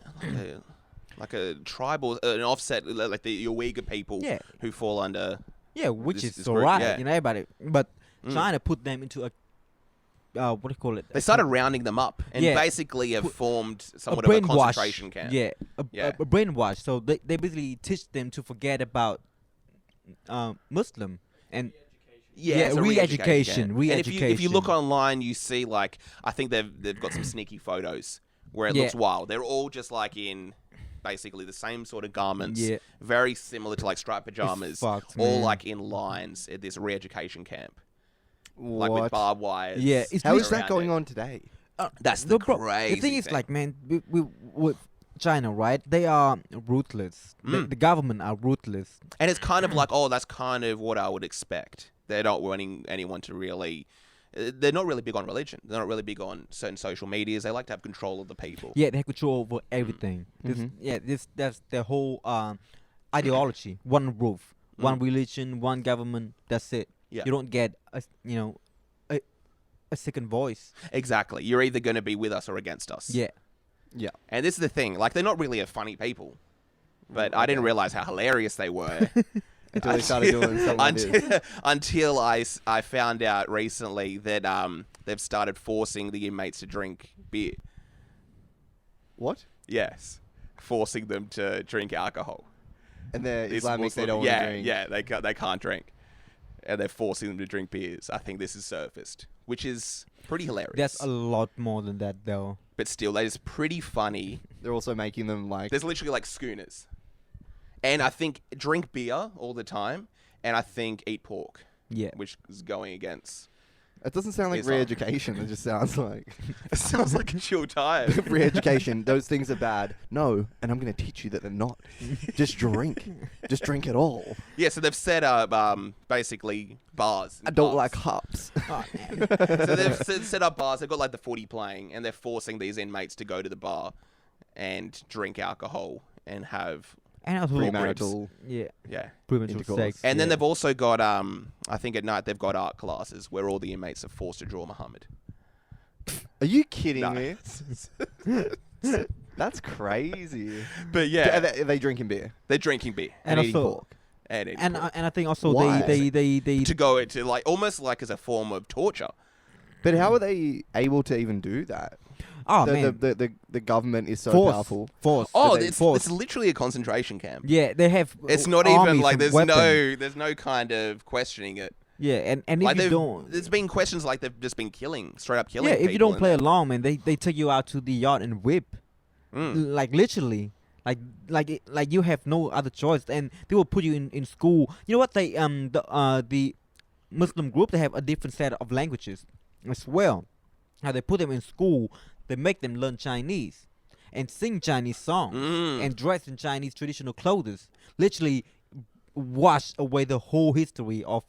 tribal, an offset, like the Uyghur people Yeah. who fall under. Yeah, which This is group, alright, yeah. you know, but China put them into a what do you call it? They started rounding them up and Yeah. basically have formed somewhat of a concentration camp. Yeah, Yeah. a brainwash. So they basically teach them to forget about Muslim and Yeah, it's a re-education. camp. And if you look online, you see like I think they've got some sneaky photos where it Yeah. looks wild. They're all just like in basically the same sort of garments, Yeah. very similar to like striped pajamas, fucked, all man. like in lines at this re-education camp, like with What? barbed wires. Yeah, it's How is around that going it. on today? That's the The crazy thing is, thing. like, man, with China, right? They are ruthless. The government are ruthless. And it's kind of like, oh, that's kind of what I would expect. They're not wanting anyone to really... They're not really big on religion. They're not really big on certain social medias. They like to have control of the people. Yeah, they have control over everything. That's their whole ideology. One roof, one religion, one government. That's it. Yeah. You don't get a second voice. Exactly. You're either going to be with us or against us. Yeah. Yeah. And this is the thing. Like, they're not really a funny people. But I didn't realize how hilarious they were. Until they started doing something like this. Until I found out recently that they've started forcing the inmates to drink beer. What? Yes. Forcing them to drink alcohol. And they're It's Islamic, Muslim- they don't want to drink. Yeah, they can't drink. And they're forcing them to drink beers. I think this is surfaced, which is pretty hilarious. That's a lot more than that, though. But still, that is pretty funny. They're also making them like... There's literally like schooners. And I think drink beer all the time, and I think eat pork. Yeah. Which is going against... It doesn't sound like Islam. re-education. It just sounds like... It sounds like a chill time. Re-education, those things are bad. No, and I'm going to teach you that they're not. Just drink. Just drink it all. Yeah, so they've set up basically bars. I don't pubs. like hops. Oh, man. So they've set up bars. They've got like the footy playing, and they're forcing these inmates to go to the bar and drink alcohol and have And also Premarital. Yeah. yeah. Premarital Intercourse. sex. And then yeah. they've also got I think at night they've got art classes where all the inmates are forced to draw Muhammad. Are you kidding No. me? That's crazy. But Are yeah, they drinking beer? they're drinking beer and eating also pork? and eating and pork. and I think also Why? they to go into like almost like as a form of torture. But how are they able to even do that? oh man The government is so force powerful. force Oh, they it's literally a concentration camp. yeah they have It's not armies even like and there's weapons. no kind of questioning it. Yeah, and Like if you don't, there's been questions like they've just been straight up killing. yeah, if you people don't in play there. along, man, they take you out to the yard and whip, like literally, like you have no other choice, and they will put you in school. You know what? They the Muslim group, they have a different set of languages as well. Now they put them in school, they make them learn Chinese and sing Chinese songs and dress in Chinese traditional clothes. Literally wash away the whole history of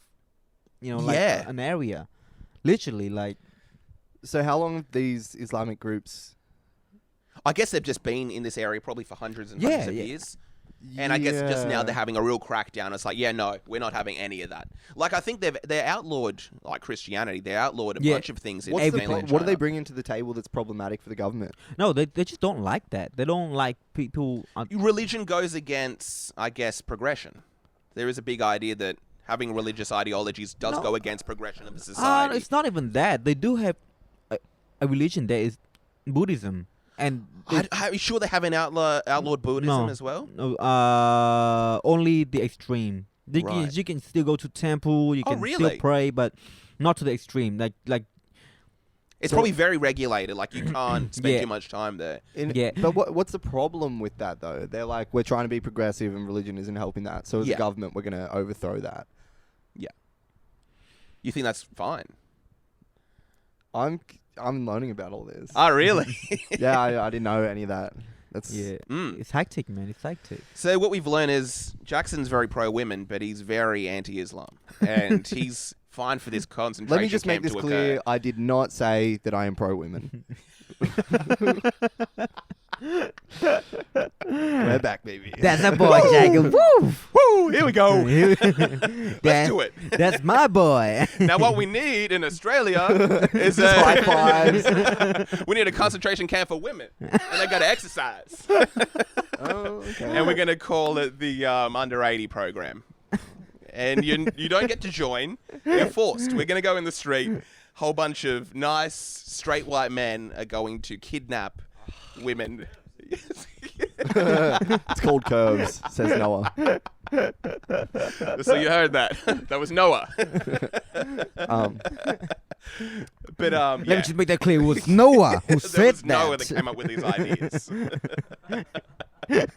like Yeah. an area. Literally, like So how long have these Islamic groups... I guess they've just been in this area probably for hundreds and Yeah, hundreds of yeah. years. And I guess just now Yeah. they're having a real crackdown. It's like, yeah, no, we're not having any of that. Like, I think they're outlawed, like Christianity. They outlawed a Yeah. bunch of things in What's the mainland what do they China. bring into the table that's problematic for the government? no, they just don't like that. They don't like people. Religion goes against, I guess, progression. There is a big idea that having religious ideologies does No. go against progression of the society. It's not even that. They do have a religion that is Buddhism, and Are you sure they have an outlawed Buddhism No. as well? no, only the extreme. Right. You can still go to temple. You Oh, can really? still pray, but not to the extreme. Like It's So- probably very regulated. Like, you can't spend Yeah. too much time there. Yeah. But what's the problem with that, though? They're like, we're trying to be progressive and religion isn't helping that. So as Yeah. a government, we're going to overthrow that. You think that's fine? I'm learning about all this. Oh, really? Yeah, I didn't know any of that. That's yeah, Mm. it's hectic, man. It's hectic. So what we've learned is Jackson's very pro-women, but he's very anti-Islam. And he's fine for this concentration Let me just make camp this to clear. occur. I did not say that I am pro-women. We're back, baby. That's a boy, Jacob. Woo! Woo! Here we go. Let's do it. That's my boy. Now, what we need in Australia is High fives. we need a concentration camp for women, and they got to exercise. Oh, okay. And we're going to call it the under 80 program. And you don't get to join. You're forced. We're going to go in the street. Whole bunch of nice straight white men are going to kidnap women. It's called curves, says Noah. So you heard that. That was Noah. But Let me yeah. just make that clear. It was Noah who There said was Noah that. that came up with these ideas.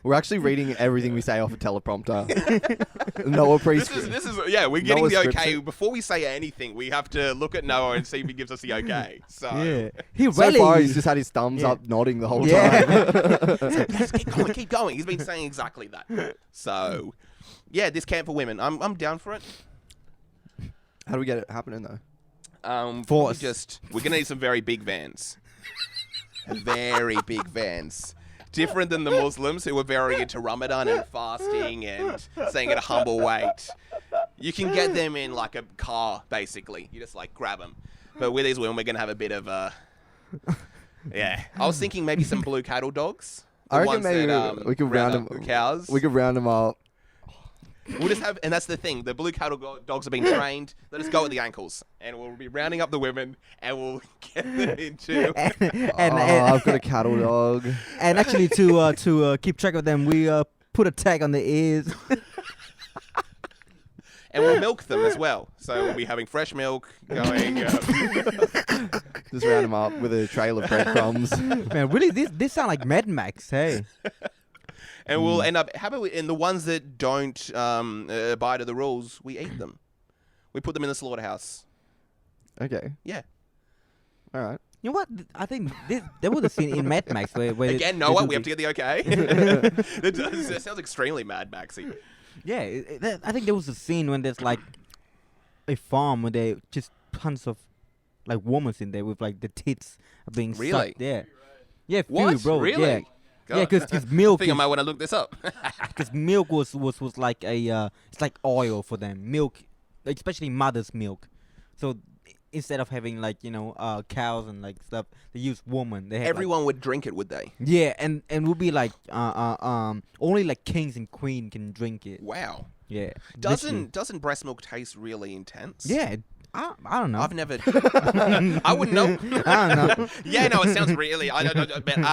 We're actually reading everything we say off a teleprompter. Noah pre-script. This is yeah. We're getting Noah the scripts okay it. before we say anything. We have to look at Noah and see if he gives us the okay. So Yeah. He So really. far, he's just had his thumbs Yeah. up, nodding the whole Yeah. time. yes, keep going. He's been saying exactly that. So yeah, this camp for women. I'm down for it. How do we get it happening though? Force. We're gonna need some very big vans. Very big vans. Different than the Muslims who are very into Ramadan and fasting and staying at a humble weight. You can get them in like a car, basically. You just like grab them. But with these women, we're gonna have a bit of a. Yeah, I was thinking maybe some blue cattle dogs. The I reckon ones maybe that, we could round up them. cows. We could round them up. We'll just have, and that's the thing. The blue cattle dogs have been trained. Let us go at the ankles, and we'll be rounding up the women, and we'll get them into. and I've got a cattle dog. and actually to keep track of them, we put a tag on the ears. And we'll milk them as well. So we'll be having fresh milk going. Just round them up with a trail of breadcrumbs. Man, really, this sound like Mad Max. Hey. And we'll end up. How about in the ones that don't abide to the rules? We eat them. We put them in the slaughterhouse. Okay. Yeah. All right. You know what? I think there was a scene in Mad Max where Again, they Noah, do we have the- to get the okay. That sounds extremely Mad Maxy. Yeah, I think there was a scene when there's like a farm where they just tons of like women in there with like the tits being Really? sucked. Yeah. Yeah, few, What? bro. Really? Yeah. God. Yeah, because I milk. think I might want to look this up. Because milk was like a it's like oil for them. Milk, especially mother's milk. So instead of having like cows and like stuff, they use woman. They have Everyone would drink it, would they? yeah, and would be like only like kings and queen can drink it. Wow. Yeah. Literally. Doesn't breast milk taste really intense? Yeah. I don't know. I've never. I wouldn't know. I don't know. Yeah, no, it sounds really. I don't know, but no,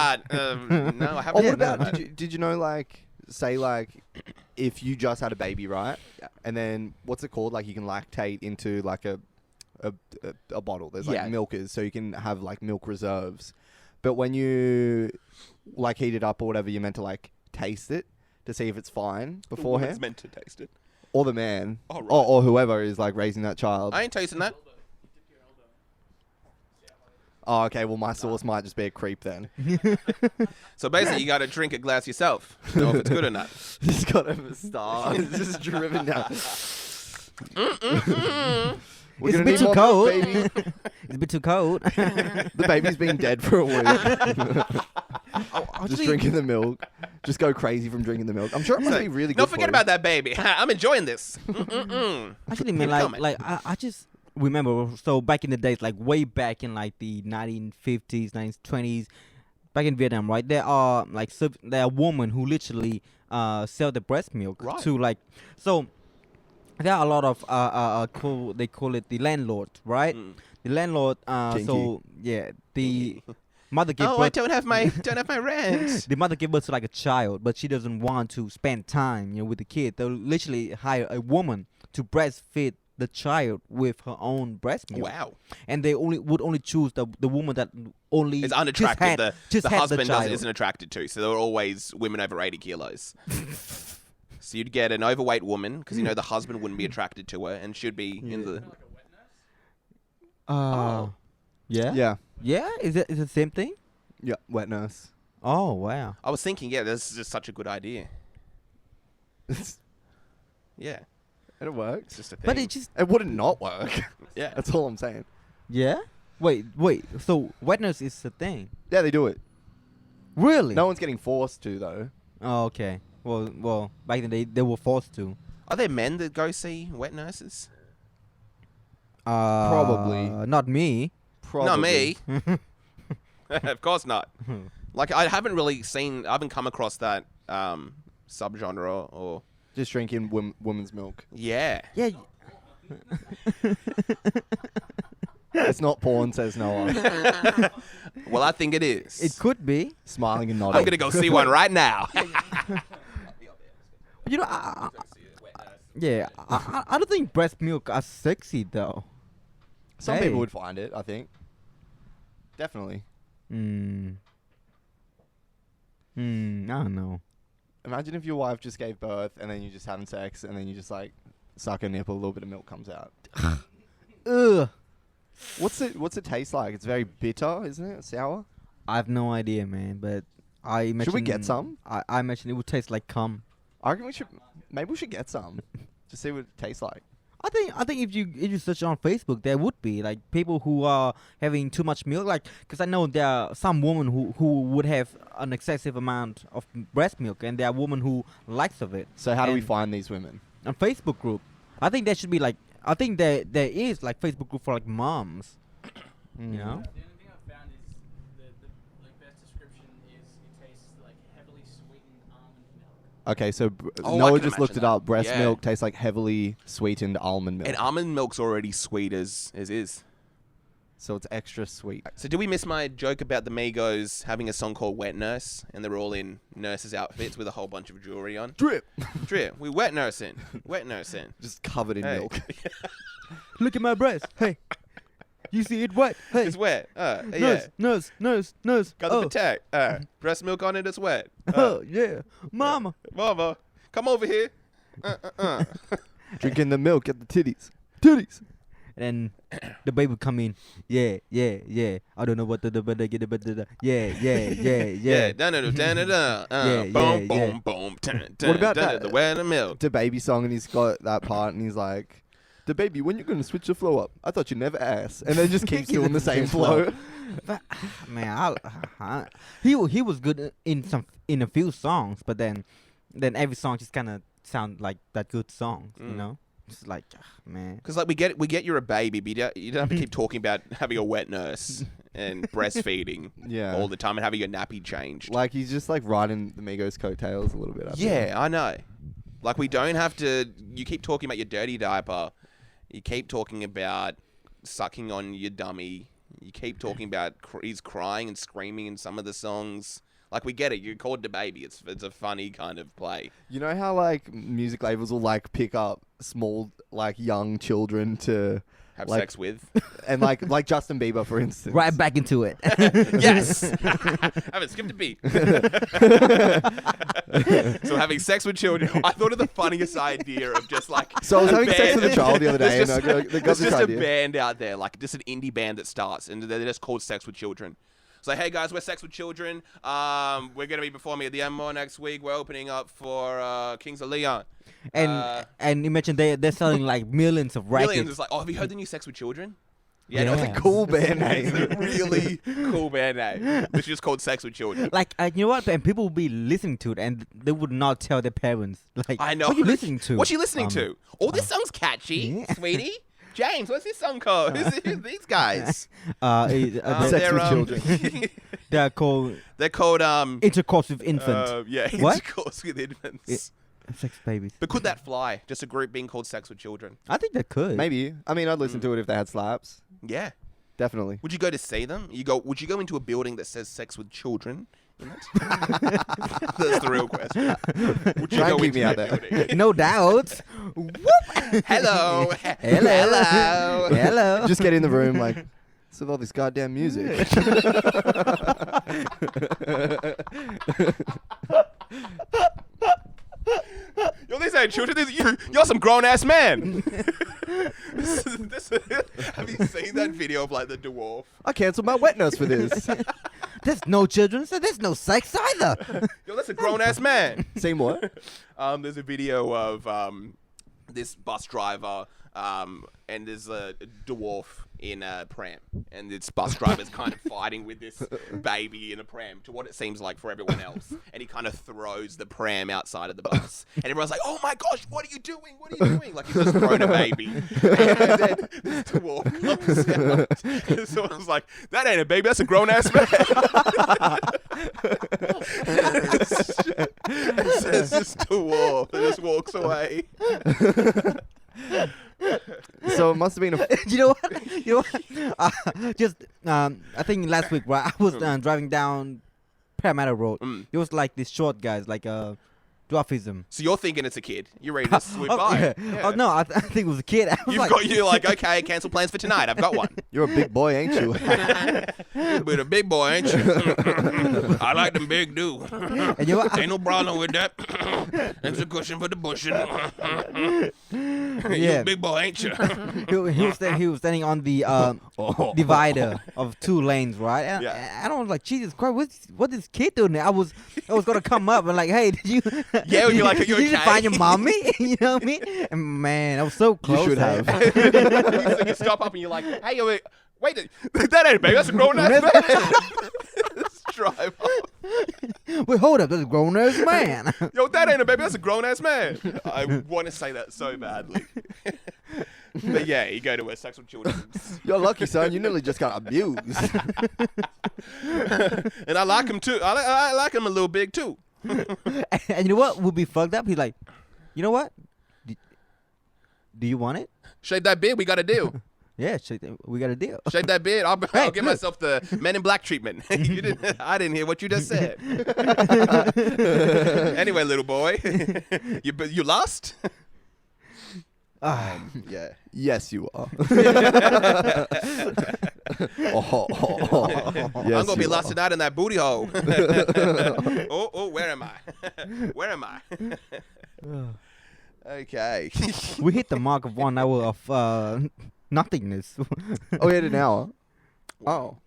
I haven't. Oh, Yeah, what no, about? no. Did you know like say like if you just had a baby, right? Yeah. And then what's it called? Like you can lactate into like a bottle. There's like Yeah. milkers, so you can have like milk reserves. But when you like heat it up or whatever, you're meant to like taste it to see if it's fine Woman's beforehand. meant to taste it. Or the man, Oh, right. or whoever is like raising that child. I ain't tasting that. Oh, okay. Well, my sauce might just be a creep then. So basically, you got to drink a glass yourself to know if it's good or not. He's got a star. It's just driven down. We're It's a gonna bit need too more milk, cold. baby. It's a bit too cold. The baby's been dead for a week. Just drinking the milk. Just go crazy from drinking the milk. I'm sure it must be really good. Don't forget about that baby. I'm enjoying this. Actually, man, Keep coming. I just remember. So back in the days, like way back in like the 1950s, 1920s, back in Vietnam, right? There are like there are women who literally sell the breast milk Right. to like so. There are a lot of they call it the landlord, right? Mm. The landlord. Kinky. So yeah, the mother gave Oh, I birth. don't have my rent. The mother gave birth to like a child, but she doesn't want to spend time, with the kid. They'll literally hire a woman to breastfeed the child with her own breast milk. Wow. And they would only choose the woman that only It's just unattractive. had- just the had husband child. isn't attracted to, so there are always women over 80 kilos. So you'd get an overweight woman because the husband wouldn't be attracted to her and should be in the. Oh. Yeah? Yeah. Yeah? Is it the same thing? Yeah. Wet nurse. Oh, wow. I was thinking, yeah, this is just such a good idea. Yeah, And it works. it's just a thing. But it just... It wouldn't not work. yeah. That's all I'm saying. Yeah? Wait. So wetness is the thing? Yeah, they do it. Really? No one's getting forced to though. Oh, okay. Well, back then they were forced to. Are there men that go see wet nurses? Probably. Not me. Probably. Not me. Of course not. Like I haven't come across that subgenre or Just drinking woman's milk. yeah. Yeah. It's not porn, says Noah. Well, I think it is. It could be. Smiling and nodding. I'm gonna go see one right now. I don't think breast milk are sexy though. Some Hey. people would find it, I think. Definitely. I don't know. Imagine if your wife just gave birth and then you just having sex and then you just like suck a nipple, a little bit of milk comes out. Ugh. What's it taste like? It's very bitter, isn't it? Sour? I have no idea, man. But I imagine. Should we get some? I imagine it would taste like cum. I reckon maybe we should get some. To see what it tastes like. I think if you search on Facebook, there would be like people who are having too much milk. Like, because I know there are some women who would have an excessive amount of breast milk, and there are women who likes of it. So how do we And find these women? on Facebook group? I think there should be like. I think there is like Facebook group for like moms. You know. The only thing I've found is the like best description is it tastes like heavily sweetened almond milk. Okay, so Oh, I Noah can just looked imagine it that. up. Breast Yeah. milk tastes like heavily sweetened almond milk. And almond milk's already sweet as is. So it's extra sweet. So did we miss my joke about the Migos having a song called Wet Nurse, and they're all in nurses' outfits with a whole bunch of jewelry on? Drip. Drip. We wet nursing. Wet nursing. Just covered in Hey. milk. Look at my breast. Hey, you see it wet? Hey, It's wet. Yeah. nurse. Got the Oh, protect. Breast milk on it. It's wet. oh yeah, mama. Mama, come over here. Drinking the milk at the titties. Titties. And the baby come in. Yeah. I don't know what yeah. Yeah. Da-da-da-da-da-da. Yeah, Boom, yeah, boom, yeah. boom. What about that? The wet and milk. The baby song, and he's got that part, and he's like, "The baby, when you gonna switch the flow up? I thought you never asked." And then just keeps doing the same flow. But, man, he was good in a few songs, but then every song just kind of sound like that good song, you know? It's like, man. Because like we get you're a baby, but you don't have to keep talking about having a wet nurse and breastfeeding Yeah. all the time and having your nappy changed. Like he's just like riding the Migos coattails a little bit. I think. Yeah, I know. Like we don't have to. You keep talking about your dirty diaper. You keep talking about sucking on your dummy. You keep talking about he's crying and screaming in some of the songs. Like we get it. You're called the baby. It's a funny kind of play. You know how like music labels will like pick up small like young children to Have like, sex with. and like Justin Bieber for instance. Right back into it. Yes. Haven't skipped a beat. So having sex with children. I thought of the funniest idea of just like. So I was a having sex band- with a child the other day, There's and just- they got there's this just idea. a band out there, like just an indie band that starts, and they're just called Sex with Children. It's like, hey guys, we're Sex with Children. We're gonna be performing at the Amor next week. We're opening up for Kings of Leon. And imagine they're selling like millions of records. Millions. It's like, oh, have you heard the new Sex with Children? Yeah. no, It's it's a Cool band It's name. a really cool band name. It's just called Sex with Children. Like, you know what? And people would be listening to it, and they would not tell their parents. Like, I know. what are you listening to? What's she listening to? Oh, this song's catchy, yeah. sweetie. James, what's this song called? Who's these guys? Sex with children. They're called They're called intercourse with infants. yeah, What? intercourse with infants. Sex babies. But could that fly? Just a group being called Sex with Children? I think they could. Maybe. I mean, I'd listen to it if they had slaps. Yeah. Definitely. Would you go to see them? Would you go into a building that says Sex with Children in it? That's the real question. Would you Try and go keep into me out that there. building? No doubt. Whoop. Hello. Hello. Hello. Just get in the room like, what's with all this goddamn music? Yo, these ain't children. You're some grown ass man. Have you seen that video of like the dwarf? I cancelled my wet nurse for this. There's no children, so there's no sex either. Yo, that's a grown ass man. Seen what? There's a video of this bus driver, and there's a dwarf in a pram, and this bus driver's kind of fighting with this baby in a pram to what it seems like for everyone else, and he kind of throws the pram outside of the bus, and everyone's like, "Oh my gosh, what are you doing? What are you doing?" Like he's just thrown a baby, and then this dwarf comes out, and someone's like, "That ain't a baby, that's a grown ass man." It says this dwarf and just walks away. So it must have been a. You know what? I think last week, right? I was driving down Parramatta Road. It was like these short guys, like dwarfism. So you're thinking it's a kid. You're ready to swoop by. Yeah. Yeah. Oh no, I think it was a kid. I was You're like, okay, cancel plans for tonight. I've got one. You're a big boy, ain't you? You're a big boy, ain't you? I like them big dude. And you know what? Ain't no problem with that. That's a cushion for the bushing. You Yeah. a big boy, ain't you? He was standing on the divider of 2 lanes, right? And Yeah. I don't like Jesus Christ. What this kid doing there? I was gonna come up and like, hey, did you? Yeah, you're like, are you did you okay? find your mommy? You know what I mean? And man, I was so close. should there. have. So you stop up and you're like, hey, wait, that ain't a baby. That's a grown ass man. Let's drive off. Wait, hold up, that's a grown ass man. Yo, that ain't a baby. That's a grown ass man. I want to say that so badly. But yeah, you go to a sex with children. You're lucky, son. You nearly just got abused. And I like him too. I like him a little big too. And you know what would be fucked up? He's like, you know what? Do you want it? Shave that beard. We got a deal. Yeah, we got a deal. Shave that beard. I'll Hey, give look. myself the Men in Black treatment. I didn't hear what you just said. Anyway, little boy, you lost. Yeah. Yes, you are. I'm gonna be lost tonight in that booty hole. Oh, where am I? Where am I? Okay. We hit the mark of 1 hour of nothingness. Oh, we had an hour. Oh.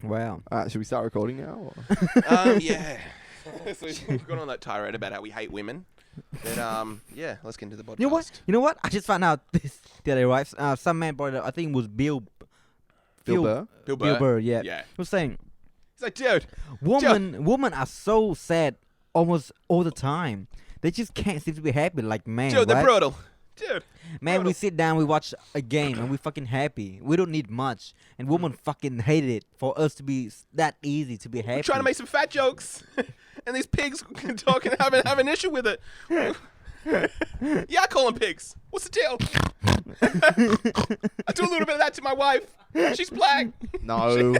Wow. All right, should we start recording now? Yeah. So we've gone on that tirade about how we hate women. But yeah, let's get into the podcast. You know what? I just found out this the other day, right? Some man brought it up. I think it was Bill Burr? Bill Bill Burr, yeah. Yeah. He was saying, He's like, dude. women are so sad almost all the time. They just can't seem to be happy like man, Dude, they're right? brutal. Dude. Man, we brutal. sit down, we watch a game, and we fucking happy. We don't need much. And women fucking hate it for us to be that easy to be happy. We're trying to make some fat jokes. And these pigs talking have an issue with it. Yeah, I call them pigs. What's the deal? I do a little bit of that to my wife. She's black. No.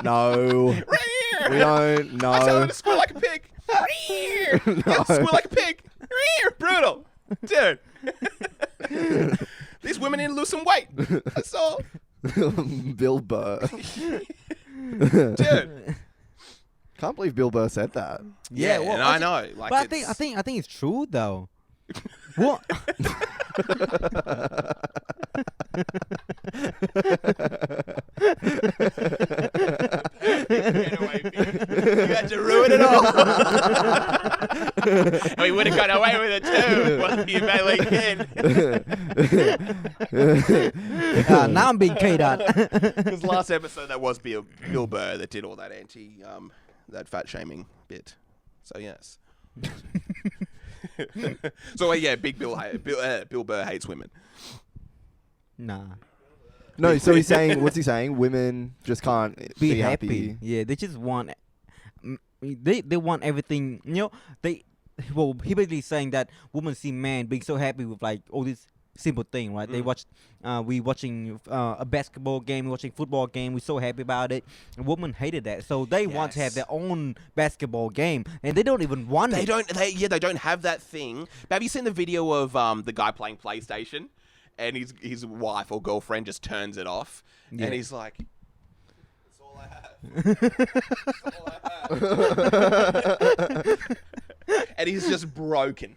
No. Right here. We don't. I tell her No. to squeal like a pig. Right here. Yeah, squeal like a pig. Right here. Brutal. Dude. These women need to lose some weight. That's all. Bill Burr. Dude. Can't believe Bill Burr said that. Yeah, well, and I know. Like, But I think it's true though. What? You had to ruin it all. And we would have got away with it too. Well, you barely did. Now I'm being K'd out. Because last episode that was Bill Burr that did all that that fat shaming bit. So yes. So yeah, Bill Burr hates women. Nah. No, so he's saying, what's he saying? Women just can't Be happy. Yeah, they just want. They want everything. You know, he basically saying that women see men being so happy with like all this simple thing, right? They watch, we watching a basketball game, we watching football game. We're so happy about it. And women hated that, so they want to have their own basketball game, and they don't even want it. They don't have that thing. But have you seen the video of the guy playing PlayStation, and his wife or girlfriend just turns it off, and he's like, "That's all I have." That's all I have. And he's just broken.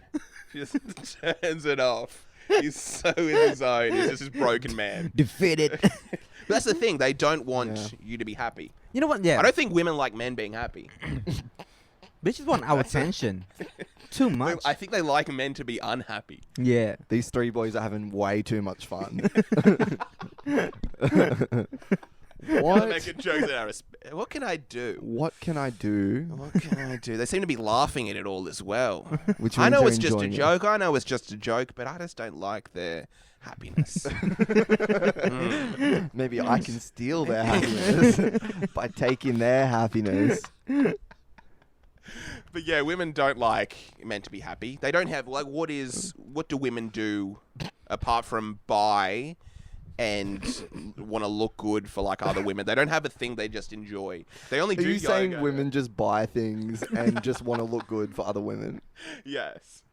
He just turns it off. He's so in his zone. He's just this broken man. Defeated. But that's the thing. They don't want you to be happy. You know what? Yeah. I don't think women like men being happy. They just want our attention. Too much. I think they like men to be unhappy. Yeah. These 3 boys are having way too much fun. What? Making jokes at our what can I do? What can I do? What can I do? They seem to be laughing at it all as well. Which I means know they're it's just a enjoying it. joke. I know it's just a joke, but I just don't like their happiness. Maybe I can steal their happiness by taking their happiness. But yeah, women don't like men to be happy. They don't have like what do women do apart from buy and want to look good for like other women. They don't have a thing they just enjoy. They only Are do you yoga. saying women just buy things and just want to look good for other women? Yes.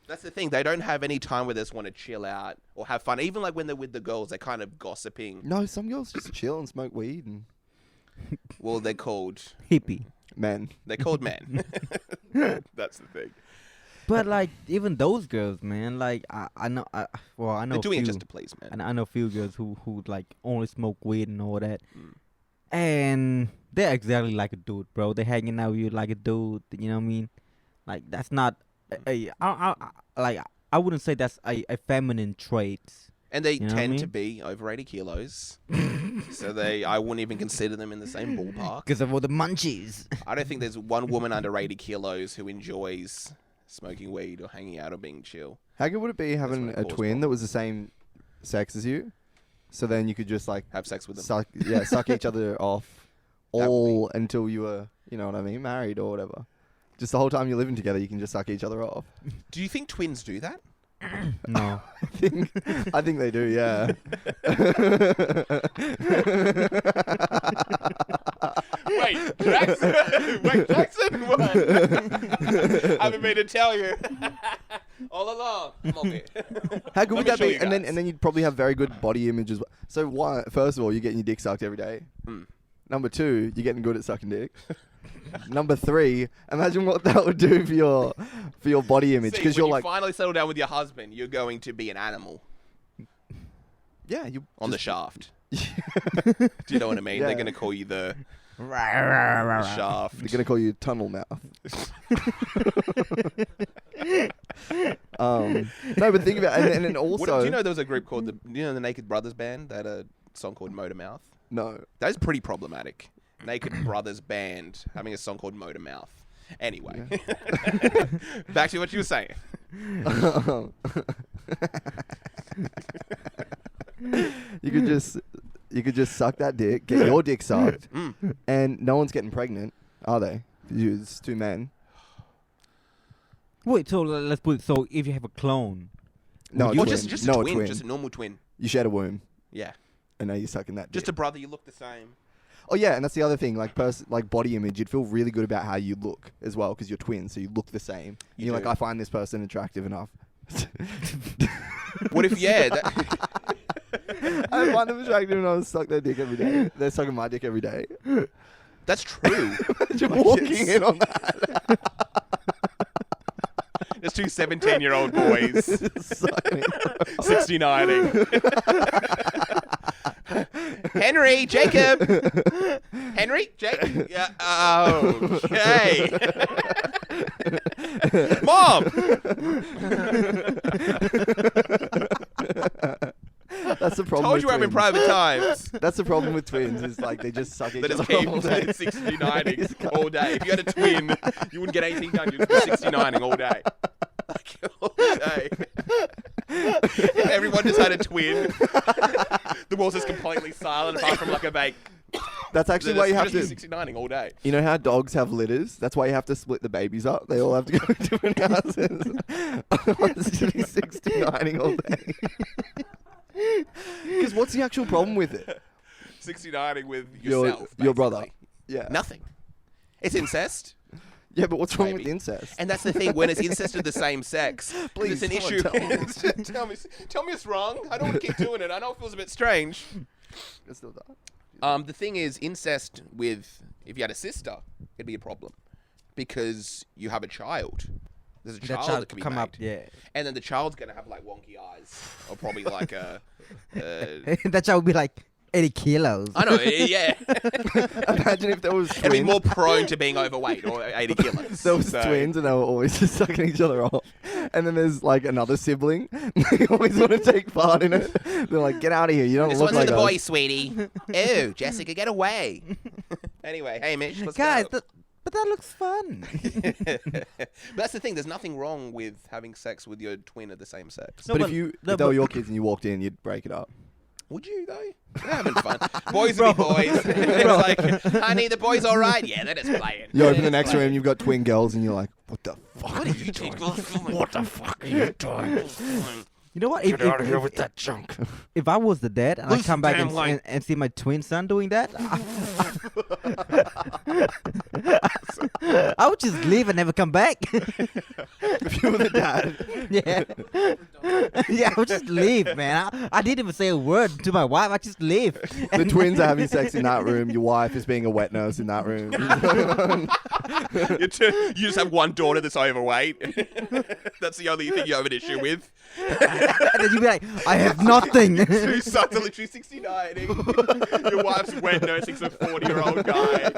That's the thing. They don't have any time where they just want to chill out or have fun. Even like when they're with the girls, they're kind of gossiping. No, some girls just chill and smoke weed and Well, they're called Hippie. men. They're called men. That's the thing. But like even those girls, man, like I know I know They're doing a it few, just to please, man. and I know a few girls who like only smoke weed and all that, and they're exactly like a dude, bro. They're hanging out with you like a dude. You know what I mean? Like that's not I wouldn't say that's a feminine trait. And they You know what I tend mean? to be over 80 kilos. So I wouldn't even consider them in the same ballpark. Because of all the munchies. I don't think there's one woman under 80 kilos who enjoys smoking weed or hanging out or being chill. How good would it be having what it a calls twin for. that was the same sex as you? So then you could just like Have sex with them. suck each other off That would all until you were, you know what I mean, married or whatever. Just the whole time you're living together, you can just suck each other off. Do you think twins do that? No. I think they do, yeah. Wait, Jackson? Wait, Jackson? What? I've been made to tell you. All along. I'm on it. How good would me that show be? you And guys. then you'd probably have very good body image as well. So one, first of all, you're getting your dick sucked every day. Number two, you're getting good at sucking dick. Number three, imagine what that would do for your body image, See, because when you're you like, finally settle down with your husband, you're going to be an animal yeah, you on the shaft. Do you know what I mean? Yeah. They're going to call you the shaft. They're gonna call you tunnel mouth. No, but think about it, and then also, Do you know there was a group called the Naked Brothers band that had a song called Motor Mouth? no. That is pretty problematic. Naked Brothers band having a song called Motor Mouth. Anyway, back to what you were saying. You could just suck that dick, get your dick sucked, and no one's getting pregnant, are they? It's two men. Wait, so let's put it, so if you have a clone. No, Or a twin. just a no, twin, twin. just a normal twin. You shared a womb, Yeah, and now you're sucking that just dick. a brother. You look the same. Oh yeah, and that's the other thing, like like body image. You'd feel really good about how you look as well, because you're twins, so you look the same. And You you're do. like, I find this person attractive enough. What if I find them attractive enough to suck their dick every day. They're sucking my dick every day. that's true. Imagine walking in on that. There's two 17-year-old boys Sucking. 69ing. Henry, Jacob. Henry, Jacob. Yeah. Okay. Mom. That's the problem. Told with you I'm in twins. private times. That's the problem with twins. Is like they just suck each They other just keep all day. 69ing all day. If you had a twin, you wouldn't get 18 done. You'd be 69ing all day. Like, all day. If everyone just had a twin, the world's just completely silent apart from like a vague. That's actually why you have to. 69ing all day. You know how dogs have litters? That's why you have to split the babies up. They all have to go to different houses. Otherwise, to be 69ing all day. Because what's the actual problem with it? 69ing with Your- yourself. your brother. basically. Yeah. Nothing. It's incest. Yeah, but what's wrong with Maybe. incest? And that's the thing, when it's incest of the same sex, Please, it's an come on, issue. tell me. tell me it's wrong. I don't want to keep doing it. I know it feels a bit strange. It's still dark. The thing is, incest with, if you had a sister, it'd be a problem. Because you have a child. There's a That child child that can be come made. up, yeah. And then the child's going to have like wonky eyes. Or probably like a... That child would be like 80 kilos. I know, yeah. Imagine if there was twins. It'd be more prone to being overweight or 80 kilos. There was So- twins and they were always just sucking each other off. And then there's like another sibling. They always want to take part in it. They're like, get out of here. You don't This look one's like for the us. boy, sweetie. Ew, Jessica, get away. Anyway, hey, Mitch, let's Guys, go. but that looks fun. But that's the thing. There's nothing wrong with having sex with your twin of the same sex. No, But but- if no, they were but- your kids and you walked in, you'd break it up. Would you, though? They're having fun. Boys will be boys. It's like, honey, the boys all right? Yeah, they're just playing. You open the next room, you've got twin girls, and you're like, what the fuck? What are you doing? What the fuck are you doing? You know what? Get out of here with that junk. If I was the dad and I Listen, come back damn and, light. and see my twin son doing that, I would just leave and never come back. If you were the dad. Yeah. Yeah, I would just leave, man. I didn't even say a word to my wife. I just leave. The twins are having sex in that room. Your wife is being a wet nurse in that room. You just have one daughter that's overweight. That's the only thing you have an issue with. And then you'd be like, I have nothing. Two sons are literally 69. Your wife's wet nursing some 40-year-old guy.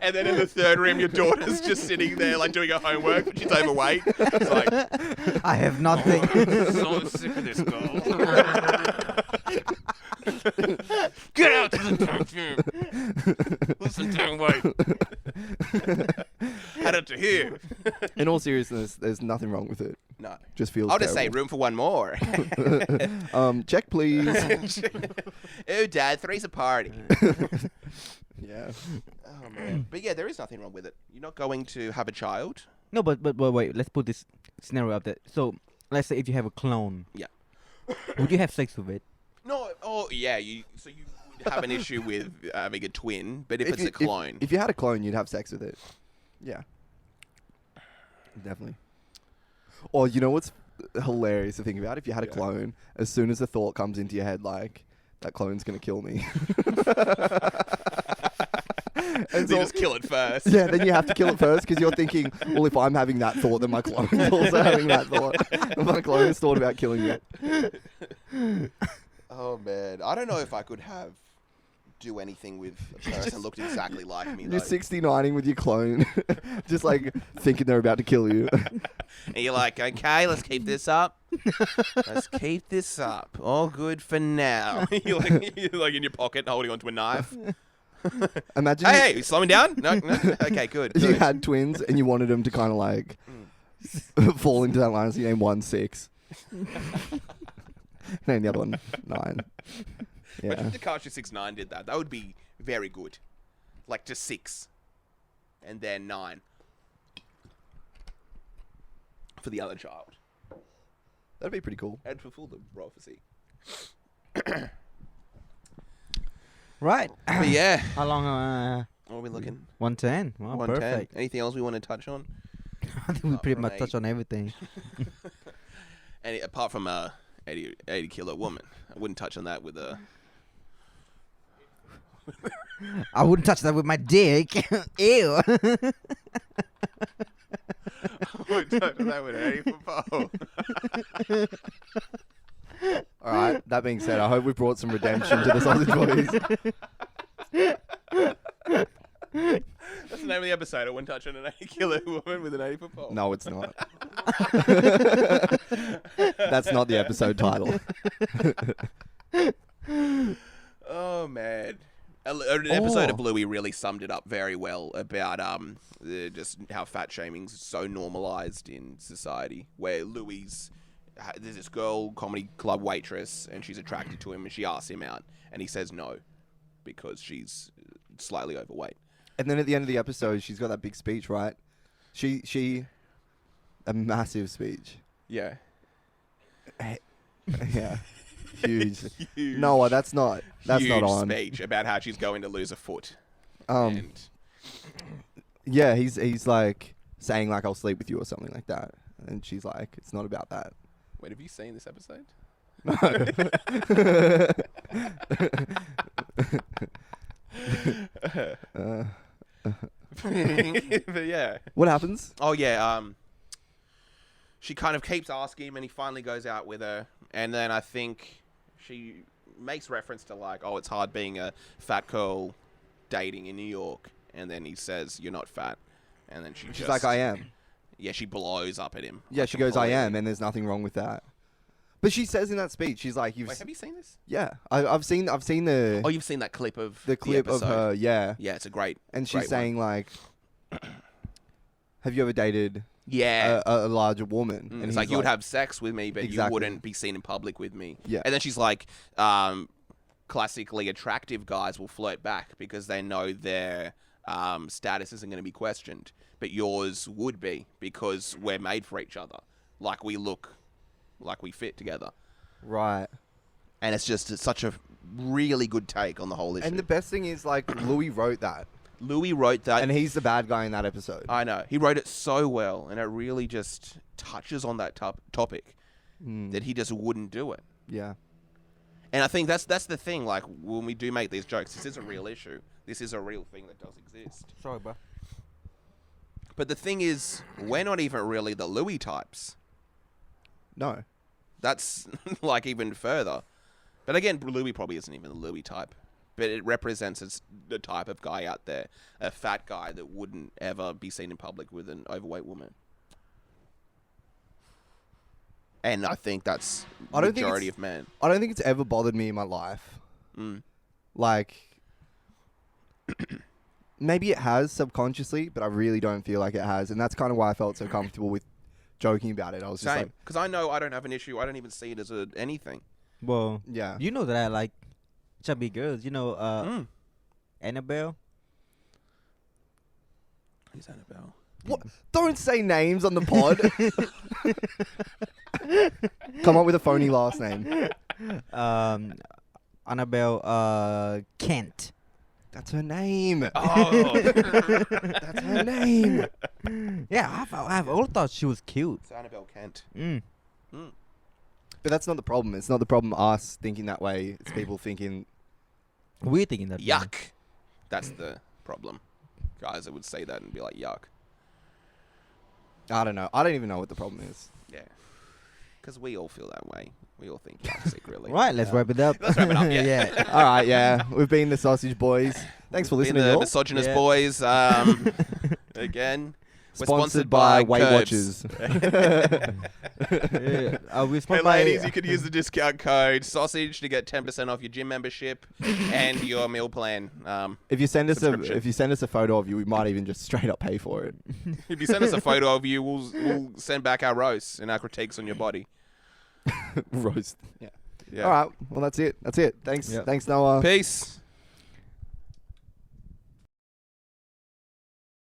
And then in the third room, your daughter's just sitting there, like, doing her homework, but she's overweight. It's like, I have nothing. so sick of this girl. Get out to the bathroom. Listen, damn white. Head up to here. In all seriousness, there's nothing wrong with it. No. Just feels I'll just say terrible. room for one more. Check, please. Oh, Dad, three's a party. Yeah. Oh, man. But yeah, there is nothing wrong with it. You're not going to have a child. No, but wait. Let's put this scenario up there. So, let's say if you have a clone. Yeah. Would you have sex with it? No, oh, yeah, you would have an issue with having a twin, but if it's a clone. If you had a clone, you'd have sex with it. Yeah. Definitely. Or you know what's hilarious to think about? If you had a clone, as soon as the thought comes into your head, like, that clone's going to kill me. And So you just kill it first. yeah, then you have to kill it first because you're thinking, well, if I'm having that thought, then my clone's also having that thought. My clone's thought about killing me. Oh, man. I don't know if I could do anything with a person that looked exactly like me, though. You're 69ing with your clone, just like thinking they're about to kill you. And you're like, okay, let's keep this up. Let's keep this up. All good for now. you're like in your pocket holding onto a knife. Imagine Hey, you slowing down? No. Okay, good. you good. had twins and you wanted them to kind of like fall into that line. So you named one 6. Name the other one 9. Yeah. Imagine if Takashi 69 did that. That would be very good. Like just 6. And then 9. For the other child. That'd be pretty cool. And fulfill the prophecy. Right. But yeah. How long? What are we looking? 110. Wow, 110. perfect. Anything else we want to touch on? I think we Apart pretty from much touched on everything. Apart from 80 kilo woman. I wouldn't touch on that with a... I wouldn't touch that with my dick. Ew. I wouldn't touch on that with an 80 football. All right. That being said, I hope we brought some redemption to the Sausage Boys. That's the name of the episode. I wouldn't touch on an 80 kilo woman with an 80 football. No, it's not. That's not the episode title. Oh, man. An episode of Bluey really summed it up very well about just how fat shaming's so normalized in society. Where Louie's there's this girl comedy club waitress and she's attracted to him and she asks him out and he says no because she's slightly overweight. And then at the end of the episode, she's got that big speech, right? She a massive speech. Yeah. Yeah. Huge. Huge. No, that's not Huge on. speech about how she's going to lose a foot. Um, yeah, he's like saying like I'll sleep with you or something like that, and she's like it's not about that. Wait, have you seen this episode? But yeah. What happens? Oh yeah. She kind of keeps asking him, and he finally goes out with her, and then I think she makes reference to like, oh, it's hard being a fat girl dating in New York, and then he says, "You're not fat," and then She's like I am. Yeah, she blows up at him. Yeah, like, she goes I am, completely. and there's nothing wrong with that. But she says in that speech, she's like, Wait, have you seen this? Yeah, I've seen the Oh, you've seen that clip of the clip of episode. her. Yeah, Yeah, it's a great. and great she's saying like, have you ever dated yeah. a larger woman? And It's he's like you would have sex with me, but you Exactly. wouldn't be seen in public with me. Yeah. And then she's like, classically attractive guys will flirt back because they know their status isn't going to be questioned, but yours would be because we're made for each other. Like we look like we fit together. Right. And it's such a really good take on the whole issue. And the best thing is, like, Louis wrote that. Louis wrote that. And he's the bad guy in that episode. I know. He wrote it so well, and it really just touches on that topic that he just wouldn't do it. Yeah. And I think that's the thing. Like, when we do make these jokes, this is a real issue. This is a real thing that does exist. Sorry, bro. But the thing is, we're not even really the Louis types. No. That's like even further. But again, Louis probably isn't even the Louis type. But it represents the type of guy out there, a fat guy that wouldn't ever be seen in public with an overweight woman. And I think that's the majority of men. I don't think it's ever bothered me in my life. Like, maybe it has subconsciously, but I really don't feel like it has. And that's kind of why I felt so comfortable with joking about it. I was just Same. like... Because I know I don't have an issue. I don't even see it as anything. Well, Yeah. you know that I like chubby girls. You know, Annabelle. Who's Annabelle? What? Don't say names on the pod. Come up with a phony last name. Annabelle Kent. That's her name. Oh. That's her name. Yeah, I've always thought she was cute. It's Annabelle Kent. But that's not the problem. It's not the problem us thinking that way. It's people thinking... We're thinking that. Yuck. That's the problem. Guys that would say that and be like, yuck. I don't know. I don't even know what the problem is. Yeah. Because we all feel that way. We all think yuck secretly. Right, let's wrap it up. Let's wrap it up, yeah. All right, yeah. We've been the Sausage Boys. Thanks for listening, the y'all. Misogynist Yeah. Boys. Again, we're Sponsored by Weight Curbs. Watchers. We Hey sponsored by. ladies, you could use the discount code SAUSAGE to get 10% off your gym membership and your meal plan. If you send us Subscription. a photo of you, we might even just straight up pay for it. If you send us a photo of you, we'll send back our roasts and our critiques on your body. Roast. Yeah. All right. Well, that's it. Thanks. Yep. Thanks, Noah. Peace.